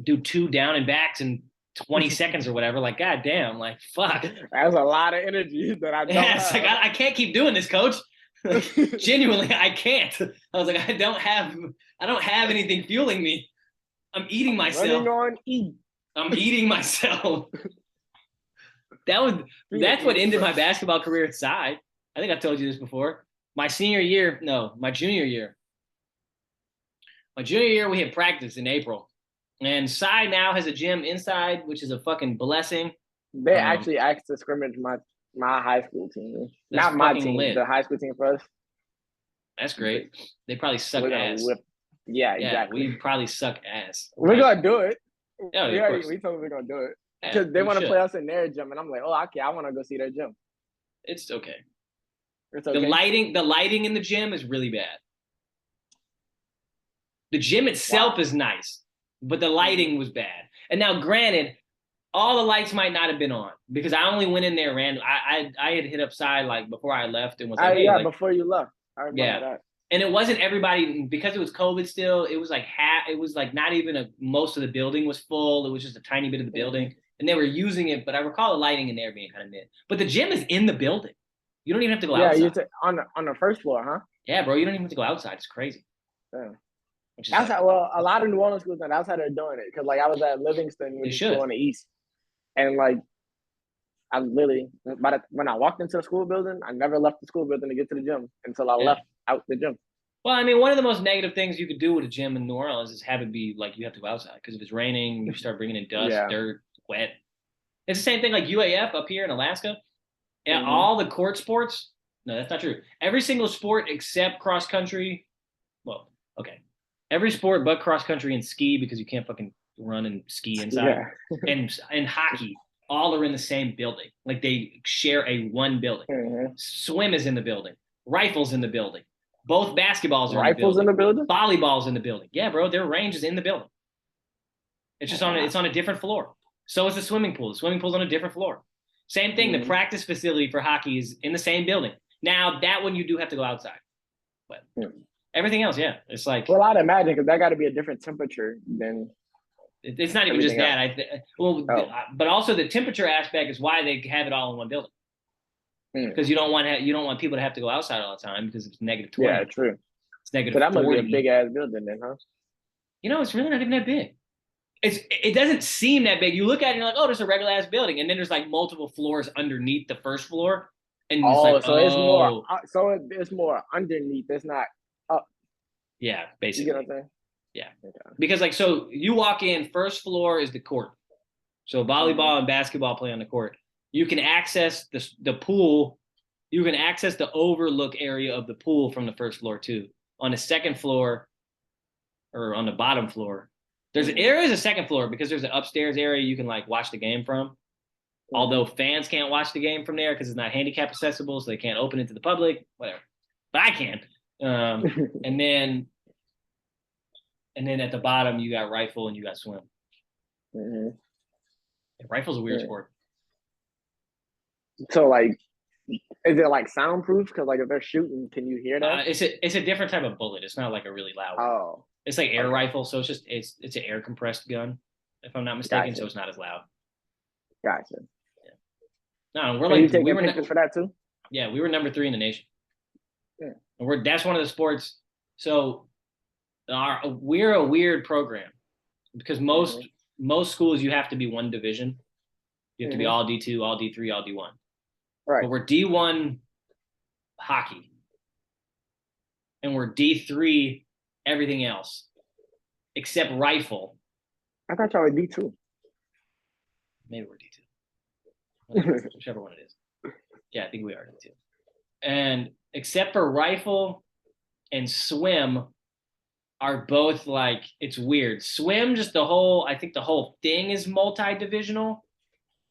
do 2 down and backs in 20 seconds or whatever. Like, god damn, like fuck. That's a lot of energy that I don't have. Like I can't keep doing this, coach. Genuinely, I can't. I was like, I don't have anything fueling me. I'm eating myself. I'm eating myself. That's what ended my basketball career at Sci. I think I've told you this before. My junior year. My junior year, we had practice in April. And Sci now has a gym inside, which is a fucking blessing. They actually asked to scrimmage my high school team. Not my team, the high school team for us. That's great. They probably suck ass. Yeah, exactly. We probably suck ass. We're going to do it. Yeah, we told them we're going to do it. Because they want to play us in their gym. And I'm like, oh, okay, I want to go see their gym. It's okay. It's okay. The lighting in the gym is really bad. The gym itself is nice, but the lighting was bad. And now, granted, all the lights might not have been on because I only went in there random. I had hit up Sci like before I left and was like, hey, before you left. I remember that. And it wasn't everybody because it was COVID still. It was like it was like not even most of the building was full. It was just a tiny bit of the building, and they were using it. But I recall the lighting in there being kind of mid. But the gym is in the building. You don't even have to go outside. Yeah, on the first floor, huh? Yeah, bro. You don't even have to go outside. It's crazy. Yeah. That's how, well, a lot of New Orleans schools, that's how they're doing it. Because like I was at Livingston, which is on the east, and like I literally, when I walked into the school building, I never left the school building to get to the gym until I left out the gym. Well, I mean, one of the most negative things you could do with a gym in New Orleans is have it be like you have to go outside because if it's raining, you start bringing in dust, dirt, wet. It's the same thing like UAF up here in Alaska. And all the court sports, no, that's not true. Every single sport except cross country, well, okay. Every sport but cross country and ski because you can't fucking run and ski inside. And hockey, all are in the same building. Like they share one building. Swim is in the building. Rifles in the building. Both basketballs are in the building. Volleyball's in the building. Yeah, bro, their range is in the building. It's just it's on a different floor. So is the swimming pool. The swimming pool's on a different floor. Same thing. The practice facility for hockey is in the same building. Now that one you do have to go outside, but everything else, it's like. Well, I'd imagine because that got to be a different temperature than. It's not even just that. But also the temperature aspect is why they have it all in one building. Because you don't want people to have to go outside all the time because it's -20. Yeah, true. It's -40. So that must be a big ass building then, huh? It's really not even that big. It doesn't seem that big. You look at it and you're like, oh, there's a regular ass building, and then there's like multiple floors underneath the first floor, and it's more underneath. It's not up. Yeah, basically. You get what I'm saying? Yeah, because like so, you walk in, first floor is the court. So volleyball and basketball play on the court. You can access the pool. You can access the overlook area of the pool from the first floor too. On the second floor, or on the bottom floor. There is a second floor because there's an upstairs area you can like watch the game from. Although fans can't watch the game from there because it's not handicap accessible, so they can't open it to the public, whatever. But I can. And then at the bottom you got rifle and you got swim. Rifle's a weird sport. So like, is it like soundproof? Because like if they're shooting, can you hear that? It's a different type of bullet. It's not like a really loud one. Oh, It's like air okay, rifle, so it's an air compressed gun, if I'm not mistaken. So gotcha, it's not as loud. gotcha. No, we're And you like taking pictures for that too? yeah, we were number 3 in the nation. Yeah. And that's one of the sports. So we're a weird program because most schools you have to be one division. You have to be all D2, all D3, all D1. Right. But we're D1 hockey, and we're D3 everything else except rifle. I thought y'all were D2. Maybe we're D2, whichever one it is. Yeah, I think we are D2. And except for rifle and swim are both like, it's weird. Swim, just I think the whole thing is multi-divisional.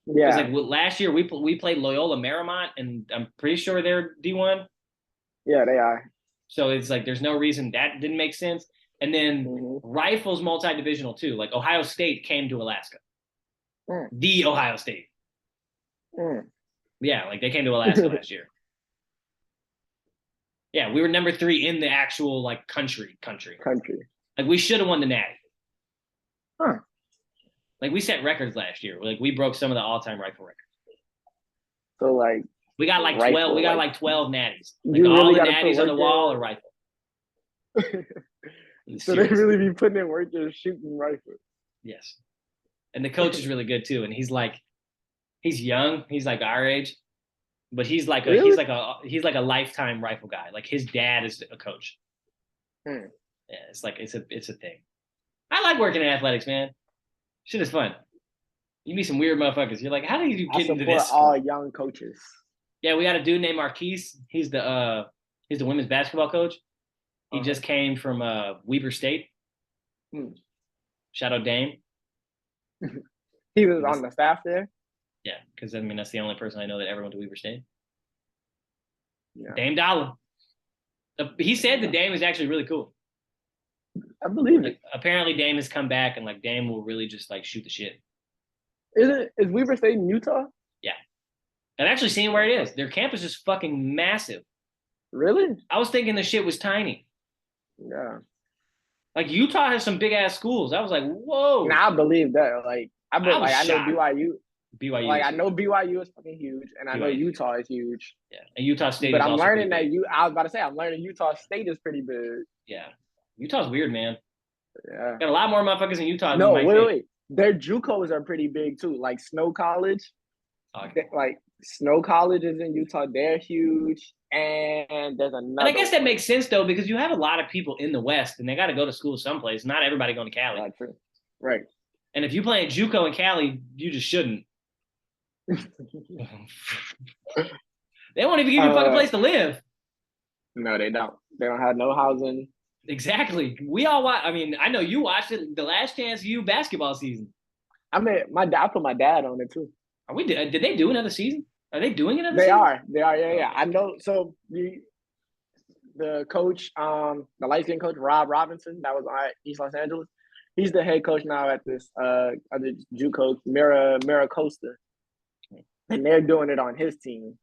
Because Yeah, like last year we played Loyola Marymount, and I'm pretty sure they're D1. yeah, they are. So it's like there's no reason that didn't make sense. And then rifles multi-divisional too. Like Ohio State came to Alaska. The Ohio State. Yeah, like they came to Alaska last year. Yeah, we were number 3 in the actual like country. Like we should have won the Natty. Huh. Like we set records last year. Like we broke some of the all-time rifle records. So like we got like 12. We got like 12 natties. Like you all really the natties on the wall are rifle. So they really be putting in work just shooting rifles. Yes. And the coach is really good too. And he's young. He's like our age, but he's like a lifetime rifle guy. Like his dad is a coach. Yeah, it's a thing. I like working in athletics, man. Shit is fun. You meet some weird motherfuckers. You're like, how do you get into this? All young coaches. Yeah, we got a dude named Marquise. He's the women's basketball coach. He just came from Weber State. Shout out Dame. He was on the staff there. Yeah, because I mean that's the only person I know that ever went to Weber State. Yeah. Dame Dollar. He said that Dame is actually really cool. I believe it. Apparently, Dame has come back, and like Dame will really just like shoot the shit. Is Weber State in Utah? Yeah, I've actually seen where it is. Their campus is fucking massive. Really? I was thinking the shit was tiny. Yeah. Like Utah has some big ass schools. I was like, whoa. Nah, I believe that. Like I know BYU. BYU. Like I know BYU is fucking huge, and I know Utah is huge. Yeah, and Utah State. But I'm learning that I was about to say I'm learning Utah State is pretty big. Yeah, Utah's weird, man. Yeah, got a lot more motherfuckers in Utah. No, wait. Their JUCOs are pretty big too. Like Snow College. Okay. Like Snow College is in Utah. They're huge, and there's another. And I guess that makes sense though, because you have a lot of people in the West, and they got to go to school someplace. Not everybody going to Cali. That's true. Right. And if you play at JUCO in Cali, you just shouldn't. They won't even give you a fucking place to live. No, they don't. They don't have no housing. Exactly. We all watch. I mean, I know you watched it. The Last Chance U basketball season. I mean, I put my dad on it too. Are we? Did they do another season? Are they doing another season? They are. Yeah. I know. So the coach, the light skinned coach, Rob Robinson, that was at East Los Angeles. He's the head coach now at this other JUCO, Mira Costa. And they're doing it on his team.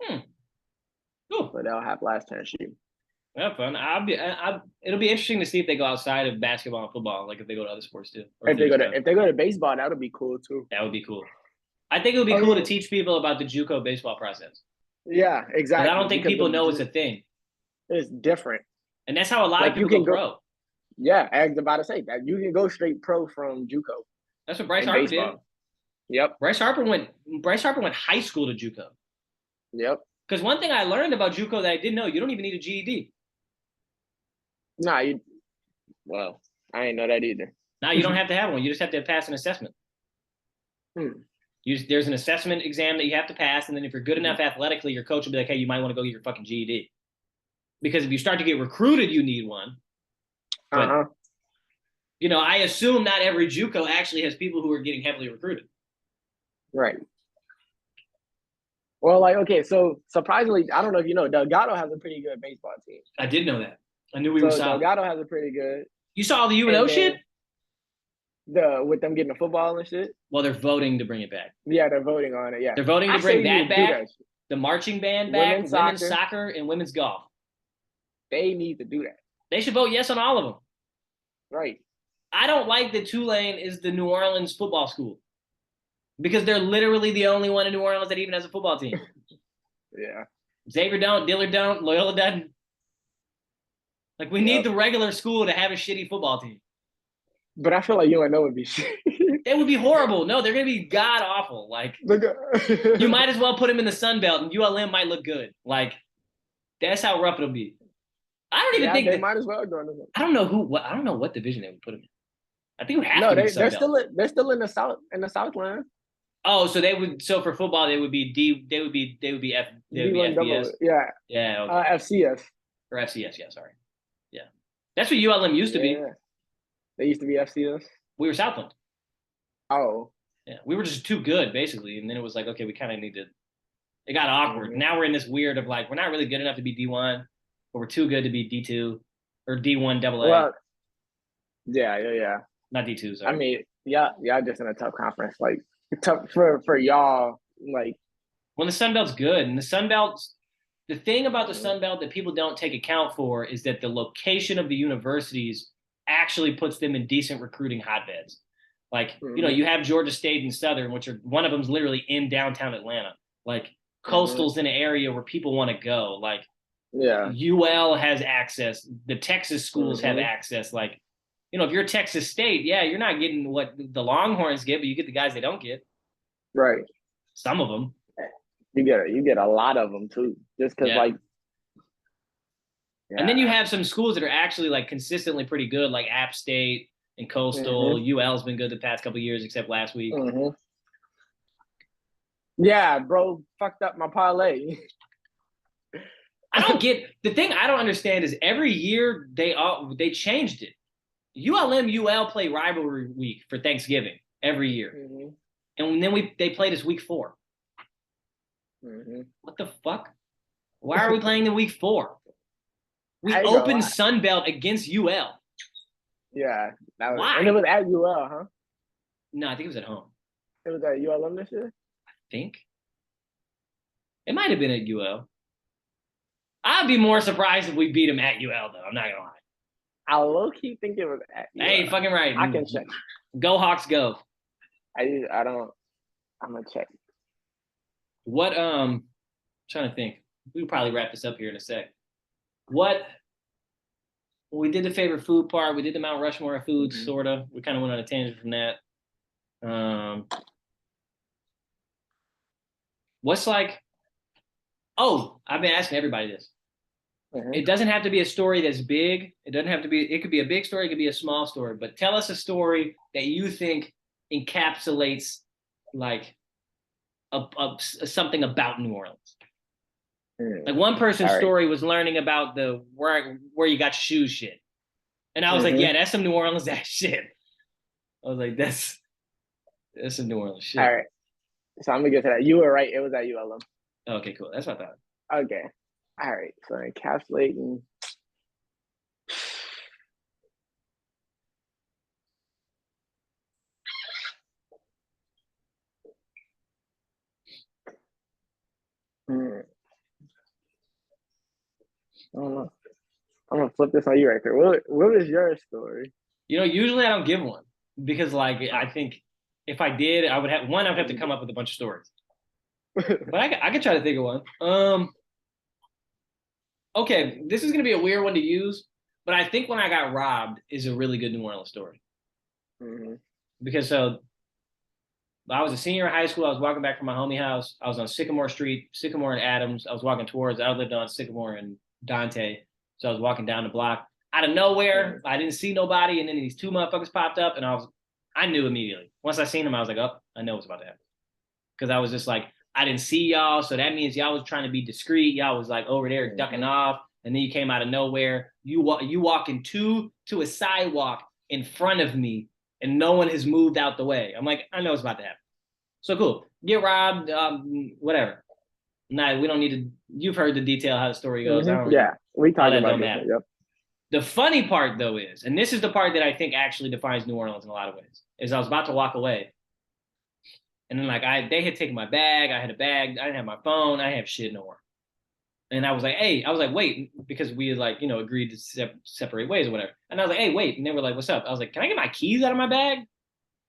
Cool. So they'll have Last Chance U. Have fun. It'll be interesting to see if they go outside of basketball and football, like if they go to other sports too. If they go to baseball, that would be cool too. That would be cool. I think it would be cool to teach people about the JUCO baseball process. Yeah, exactly. I don't think people know it's a thing. It's different. And that's how a lot of people go pro. Yeah, I was about to say that you can go straight pro from JUCO. That's what Bryce Harper did. Yep. Bryce Harper went high school to JUCO. Yep. Because one thing I learned about JUCO that I didn't know, you don't even need a GED. Nah, well, I didn't know that either. Nah, you don't have to have one. You just have to pass an assessment. There's an assessment exam that you have to pass, and then if you're good enough athletically, your coach will be like, hey, you might want to go get your fucking GED. Because if you start to get recruited, you need one. But, I assume not every JUCO actually has people who are getting heavily recruited. Right. Well, like, okay, so surprisingly, I don't know if you know, Delgado has a pretty good baseball team. I did know that. I knew we were solid. Delgado has a pretty good. You saw all the UNO shit? with them getting the football and shit. Well, they're voting to bring it back. Yeah, they're voting on it. Yeah, They're voting I to bring say you that do back, that. Shit. the marching band back, Women's women's soccer, soccer, and women's golf. they need to do that. They should vote yes on all of them. Right. I don't like that Tulane is the New Orleans football school because they're literally the only one in New Orleans that even has a football team. Yeah. Xavier don't, Dillard don't, Loyola doesn't. Like, we need the regular school to have a shitty football team. But I feel like UNO would be shit. It would be horrible. No, they're going to be god awful. Like, you might as well put them in the Sun Belt, and ULM might look good. Like, that's how rough it'll be. I don't even think they might as well go in the. I don't know what division they would put them in. I think it would have to be they're still in the Southland. Oh, so they would. So for football, they would be FBS. Yeah. Yeah. Okay. FCS or FCS. Yeah. Sorry. Yeah. That's what ULM used to be. They used to be FCS. We were Southland. Oh. Yeah. We were just too good, basically, and then it was like, okay, we kind of need to. It got awkward. Mm-hmm. Now we're in this weird of like, we're not really good enough to be D1, but we're too good to be D2 or D1 AA. Well, yeah. Not D2. Sorry. I mean, y'all just in a tough conference. Like, tough for y'all. Like, when the Sun Belt's good, and the Sun Belt's the thing about the Sun Belt that people don't take account for is that the location of the universities actually puts them in decent recruiting hotbeds. Like, you have Georgia State and Southern, which are one of them's literally in downtown Atlanta. Like, Coastal's in an area where people want to go. Like, UL has access. The Texas schools have access. Like, if you're Texas State, you're not getting what the Longhorns get, but you get the guys they don't get. Right. Some of them. You get a lot of them too, just because like. Yeah. And then you have some schools that are actually like consistently pretty good, like App State and Coastal. UL's been good the past couple of years, except last week. Yeah, bro, fucked up my parlay. I don't get the thing. I don't understand is every year they changed it. UL play rivalry week for Thanksgiving every year, and then they play this week 4. What the fuck? Why are we playing the week 4? We opened Sun Belt against UL. Yeah, why? And it was at UL, huh? No, I think it was at home. It was at ULM this year. I think it might have been at UL. I'd be more surprised if we beat them at UL, though. I'm not gonna lie. I low-key think it was at UL. Hey, fucking right. I can check. Go Hawks, go. I don't. I'm gonna check. What trying to think. We'll probably wrap this up here in a sec. We did the favorite food part. We did the Mount Rushmore of foods, sort of. We kind of went on a tangent from that. What's like? Oh, I've been asking everybody this. It doesn't have to be a story that's big. It doesn't have to be. It could be a big story. It could be a small story. But tell us a story that you think encapsulates like something about New Orleans. Like one person's story was learning about the where you got your shoes shit, and I was like, yeah, that's some New Orleans that shit. I was like, that's some New Orleans shit. All right, so I'm gonna get to that. You were right. It was at ULM. Okay, cool. That's what I thought. Okay. All right. So encapsulating. I don't know. I'm gonna flip this on you right there. What is your story? Usually I don't give one because, like, I think if I did, I would have one. I'd have to come up with a bunch of stories. But I could try to think of one. Okay, this is gonna be a weird one to use, but I think when I got robbed is a really good New Orleans story. Because I was a senior in high school. I was walking back from my homie house. I was on Sycamore Street, Sycamore and Adams. I was walking towards. I lived on Sycamore and Dante, so I was walking down the block. Out of nowhere, I didn't see nobody, and then these 2 motherfuckers popped up, and I knew immediately. Once I seen them, I was like, oh, I know what's about to happen. Because I was just like, I didn't see y'all, so that means y'all was trying to be discreet. Y'all was like over there ducking off, and then you came out of nowhere. You walking to a sidewalk in front of me, and no one has moved out the way. I'm like, I know what's about to happen. So cool. Get robbed, whatever. Nah, we don't need to. You've heard the detail how the story goes. Yeah, we talked about it. Yep. The funny part though is, and this is the part that I think actually defines New Orleans in a lot of ways, is I was about to walk away. And then like they had taken my bag, I had a bag, I didn't have my phone, I didn't have shit no more. And I was like, hey, I was like, wait, because we had like, agreed to separate ways or whatever. And I was like, hey, wait. And they were like, what's up? I was like, can I get my keys out of my bag?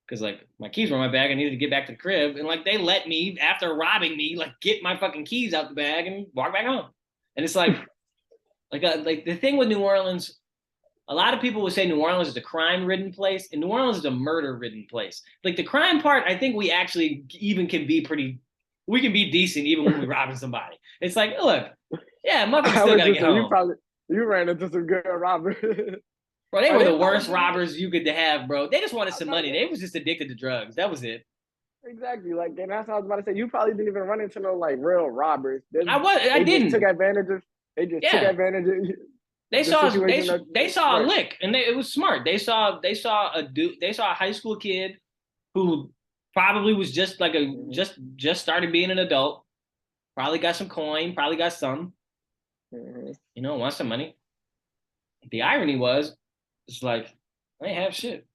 Because like my keys were in my bag. I needed to get back to the crib. And like they let me, after robbing me, like get my fucking keys out the bag and walk back home. And it's like, like the thing with New Orleans, a lot of people would say New Orleans is a crime-ridden place, and New Orleans is a murder-ridden place. Like the crime part, I think we actually even can be we can be decent even when we're robbing somebody. It's like, look, yeah, motherfucker still gotta get home. You ran into some good robbers. Bro, they were the worst robbers you could have, bro. They just wanted some money. They was just addicted to drugs. That was it. Exactly. Like, and that's what I was about to say. You probably didn't even run into no like real robbers. I didn't. Took advantage of. They just took advantage of. They saw a lick, and it was smart. They saw a high school kid who probably was just like just started being an adult. Probably got some coin. Probably got some. Want some money. The irony was, it's like I ain't have shit.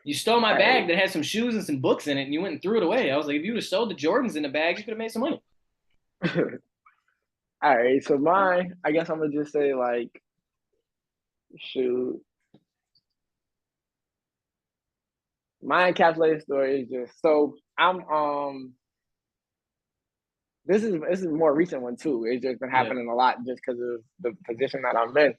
You stole my bag that had some shoes and some books in it, and you went and threw it away. I was like, if you would have sold the Jordans in the bag, you could have made some money. All right, so mine, I guess I'm gonna just say like, shoot. My encapsulated story is just so I'm this is a more recent one too. It's just been happening a lot just because of the position that I'm in.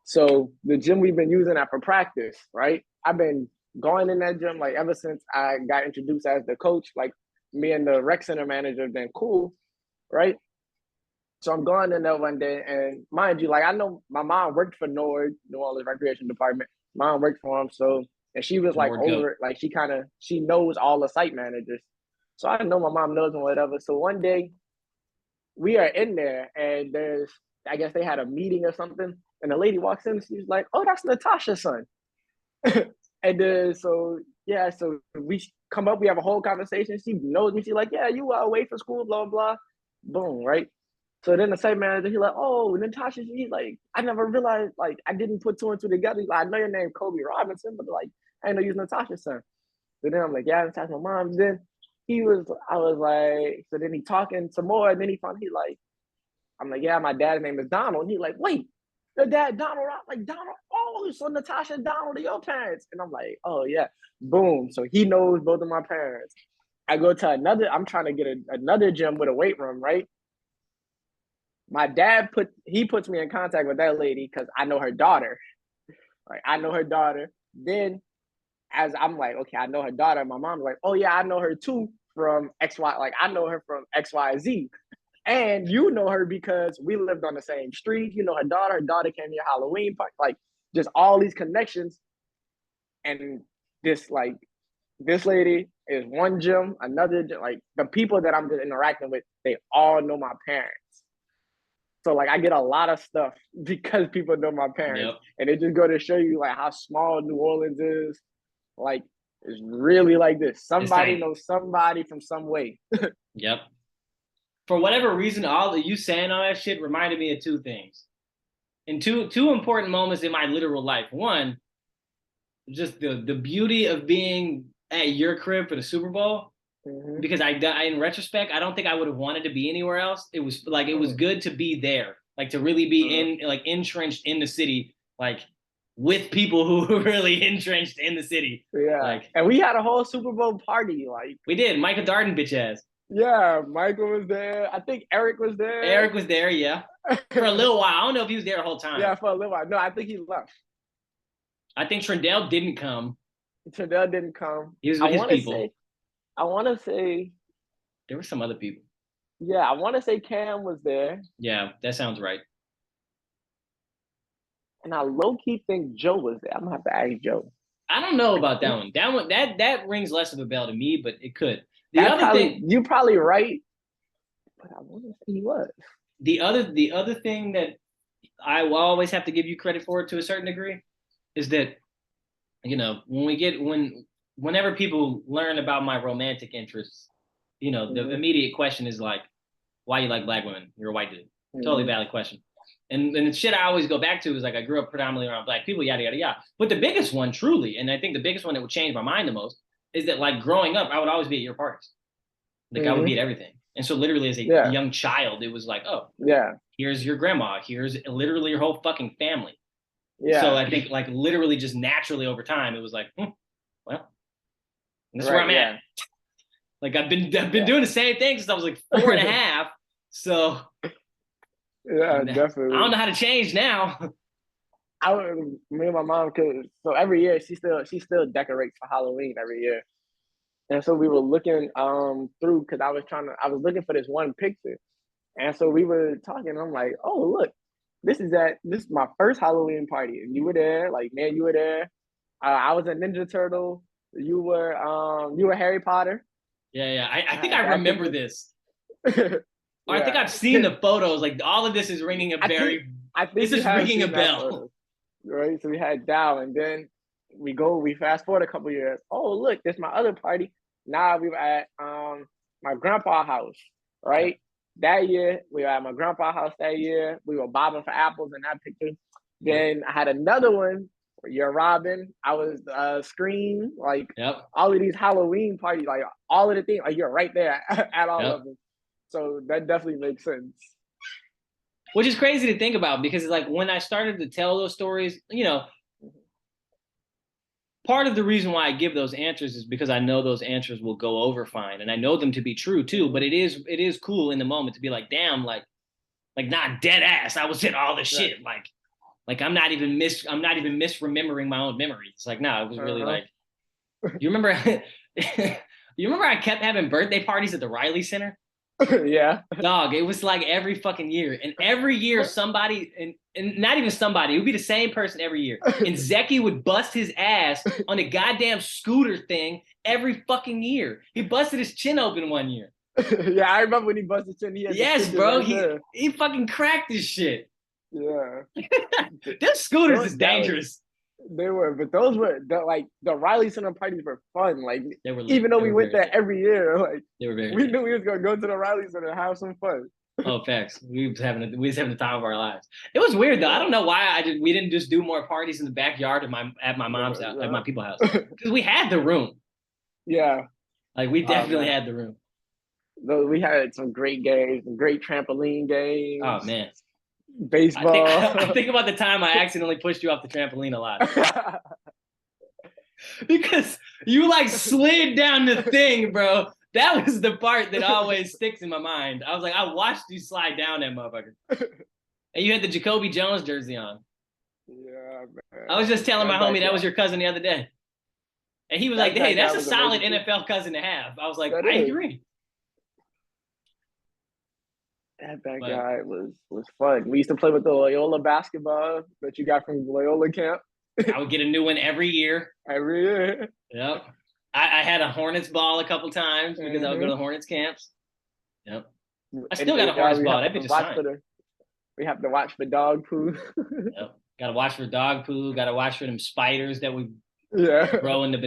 So the gym we've been using that for practice, right? I've been going in that gym like ever since I got introduced as the coach. Like me and the rec center manager have been cool, right? So I'm going in there one day, and mind you, like I know my mom worked for NORD, New Orleans Recreation Department. Mom worked for him, so and she was like over it, like she knows all the site managers. So I know my mom knows and whatever. So one day we are in there, and I guess they had a meeting or something, and the lady walks in, and she's like, "Oh, that's Natasha's son." And then so we come up, we have a whole conversation. She knows me. She's like, "Yeah, you are away for school, blah blah." Boom, right? So then the site manager, he's like, "Oh, Natasha," he's like, "I never realized, like, I didn't put two and two together. He's like, I know your name, Kobe Robinson, but like, I didn't know you was Natasha's son." So then I'm like, "Yeah, Natasha's my mom." Then I was like, so then he talking some more, and then I'm like, "Yeah, my dad's name is Donald." And he's like, "Wait, your dad Donald?" Like, "Donald, oh, so Natasha and Donald are your parents?" And I'm like, "Oh yeah." Boom. So he knows both of my parents. I go to I'm trying to get another gym with a weight room, right? My dad puts me in contact with that lady because I know her daughter. Like I know her daughter. Then as I'm like, okay, I know her daughter. My mom's like, "Oh yeah, I know her too from XY. Like I know her from XYZ. And you know her because we lived on the same street. You know her daughter. Her daughter came to your Halloween party. Like just all these connections. And this lady is one gym, another gym. Like the people that I'm just interacting with, they all know my parents. So like I get a lot of stuff because people know my parents. And it just go to show you like how small New Orleans is. Like it's really like this. Somebody knows somebody from some way. Yep. For whatever reason, all of you saying all that shit reminded me of two things. And two important moments in my literal life. One, just the beauty of being at your crib for the Super Bowl. Mm-hmm. Because I in retrospect, I don't think I would have wanted to be anywhere else. It was like it was good to be there, like to really be entrenched in the city, like with people who were really entrenched in the city. Yeah, like, and we had a whole Super Bowl party. Like we did. Michael Darden, bitch ass. Yeah, Michael was there. I think Eric was there. Eric was there, yeah, for a little while. I don't know if he was there the whole time. Yeah, for a little while. No, I think he left. I think Trendell didn't come. Trendell didn't come. He was with his people. I want to say there were some other people. Yeah, I want to say Cam was there. Yeah, that sounds right. And I low-key think Joe was there. I'm gonna have to ask Joe. I don't know about that one. That rings less of a bell to me, but it could. You're probably right, but I want to say he was. The other thing that I will always have to give you credit for to a certain degree is that, whenever people learn about my romantic interests, the immediate question is like, why you like black women? You're a white dude. Totally valid question. And the shit I always go back to is like I grew up predominantly around black people, yada yada yada. But the biggest one, truly, and I think the biggest one that would change my mind the most, is that like growing up, I would always be at your parties. Like I would be at everything. And so literally as a young child, it was like, oh, here's your grandma, here's literally your whole fucking family. Yeah. So I think like literally just naturally over time, it was like, well, this is where I'm at. Like I've been doing the same thing since I was like 4.5. So yeah, definitely. I don't know how to change now. Me and my mom, so every year she still decorates for Halloween every year. And so we were looking through because I was looking for this one picture. And so we were talking, I'm like, oh look, this is my first Halloween party. And you were there, like man, you were there. I was a Ninja Turtle. You were Harry Potter. Yeah. I think I remember this. I think I've seen the photos. Like all of this is ringing a very. I think this is ringing a bell. Photo, right. So we had Dow, and then we fast forward a couple years. Oh look, this is my other party. Now we were at my grandpa's house. Right. That year we were at my grandpa's house. That year we were bobbing for apples in that picture. Then I had another one. You're Robin. I was Scream. Like all of these Halloween parties. Like all of the things. Like you're right there at all of them. So that definitely makes sense. Which is crazy to think about because it's like when I started to tell those stories, you know, part of the reason why I give those answers is because I know those answers will go over fine. And I know them to be true too. But it is cool in the moment to be like, damn, like not dead ass. I was in all the shit. Like I'm not even misremembering my own memories. It's like, no, it was really like, you remember I kept having birthday parties at the Riley Center? Yeah. Dog, it was like every fucking year. And every year somebody, and not even somebody, it would be the same person every year. And Zeki would bust his ass on a goddamn scooter thing every fucking year. He busted his chin open one year. Yeah, I remember when he busted his chin. Yes, bro. He fucking cracked his shit. Yeah. Them scooters is dangerous. They were, but those were the Riley Center parties were fun. Like even though we went there every year, like they were very. We knew we was gonna go to the Riley Center and have some fun. Oh, facts. We was having the time of our lives. It was weird though. I don't know why we didn't just do more parties in the backyard at my mom's house, at my people's house, because we had the room. Yeah, like we definitely had the room. We had some great games, some great trampoline games. Oh man. Baseball. I think about the time I accidentally pushed you off the trampoline a lot. Because you like slid down the thing, bro. That was the part that always sticks in my mind. I was like, I watched you slide down that motherfucker. And you had the Jacoby Jones jersey on. Yeah, man. I was just telling my homie that was your cousin the other day. And he was like, hey, that's a solid NFL cousin to have. I was like, I agree. That guy was fun. We used to play with the Loyola basketball that you got from Loyola camp. I would get a new one every year. Every year. Yep. I had a Hornets ball a couple times because I would go to Hornets camps. Yep. I still got a Hornets ball. That'd be just fine. We have to watch for dog poo. Yep. Got to watch for dog poo. Got to watch for them spiders that would grow in the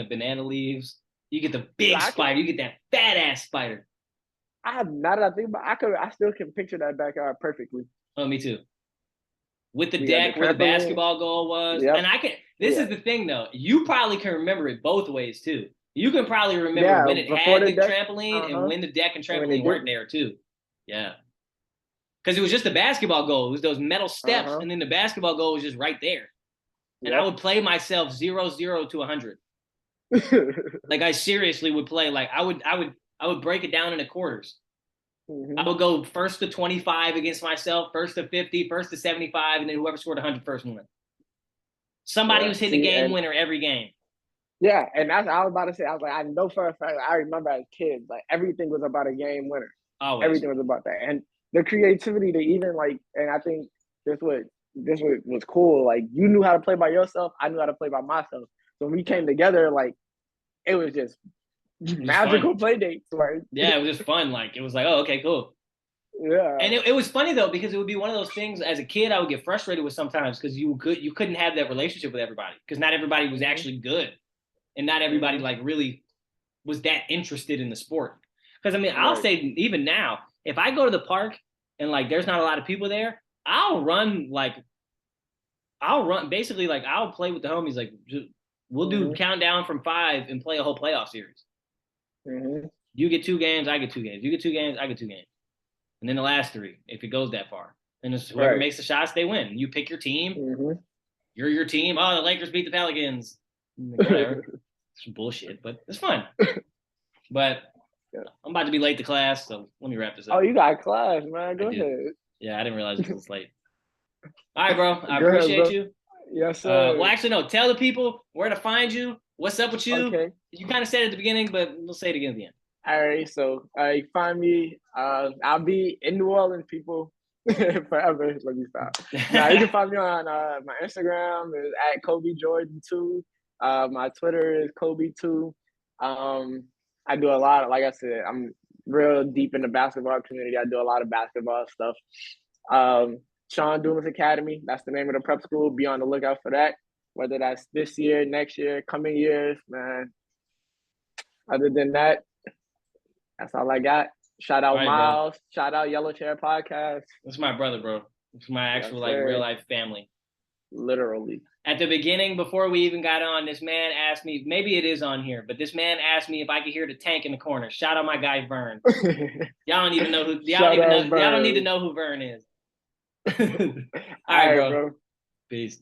banana leaves. You get the big spider. You get that fat ass spider. Now that I think about it, I still can picture that backyard perfectly. Oh, me too. With the deck where the basketball goal was. Yep. And this is the thing though. You probably can remember it both ways too. You can probably remember when it had the trampoline and when the deck and trampoline weren't there too. Yeah. Because it was just the basketball goal. It was those metal steps and then the basketball goal was just right there. And I would play myself 0-0 to 100. Like I seriously would play like I would break it down into quarters. I would go first to 25 against myself, first to 50, first to 75, and then whoever scored 100 first won. Somebody was hitting the game winner every game. Yeah, and that's what I was about to say. I was like, I know for a fact, I remember as kids, like everything was about a game winner. Always. Everything was about that. And the creativity to even like, and I think this was cool. Like you knew how to play by yourself. I knew how to play by myself. So when we came together, like it was just magical play dates, right? Yeah, it was just fun. Like it was like, oh, okay, cool. Yeah. And it was funny though, because it would be one of those things as a kid I would get frustrated with sometimes because you couldn't have that relationship with everybody because not everybody was actually good. And not everybody like really was that interested in the sport. Because I mean, I'll say even now, if I go to the park and like there's not a lot of people there, I'll run basically like I'll play with the homies. Like we'll do countdown from 5 and play a whole playoff series. You get 2 games, I get 2 games. You get 2 games, I get 2 games. And then the last 3, if it goes that far. And it's whoever makes the shots, they win. You pick your team. You're your team. Oh, the Lakers beat the Pelicans. Whatever. It's bullshit, but it's fun. But I'm about to be late to class, so let me wrap this up. Oh, you got class, man. Go ahead. Yeah, I didn't realize it was late. All right, bro. I appreciate you. Yes, sir. Well, actually, no. Tell the people where to find you. What's up with you? Okay. You kind of said it at the beginning, but we'll say it again at the end. All right. So you find me. I'll be in New Orleans, people, forever. Let me stop. Now you can find me on my Instagram is at Kobe Jordan 2. My Twitter is Kobe 2. I do a lot of, like I said, I'm real deep in the basketball community. I do a lot of basketball stuff. Sean Dumas Academy, that's the name of the prep school. Be on the lookout for that. Whether that's this year, next year, coming years, man. Other than that, that's all I got. Shout out Miles. Bro. Shout out Yellow Chair Podcast. That's my brother, bro. It's my actual real life family. Literally. At the beginning, before we even got on, this man asked me, maybe it is on here, but this man asked me if I could hear the tank in the corner. Shout out my guy Vern. Y'all don't even know who y'all don't need to know who Vern is. All right, bro. Peace.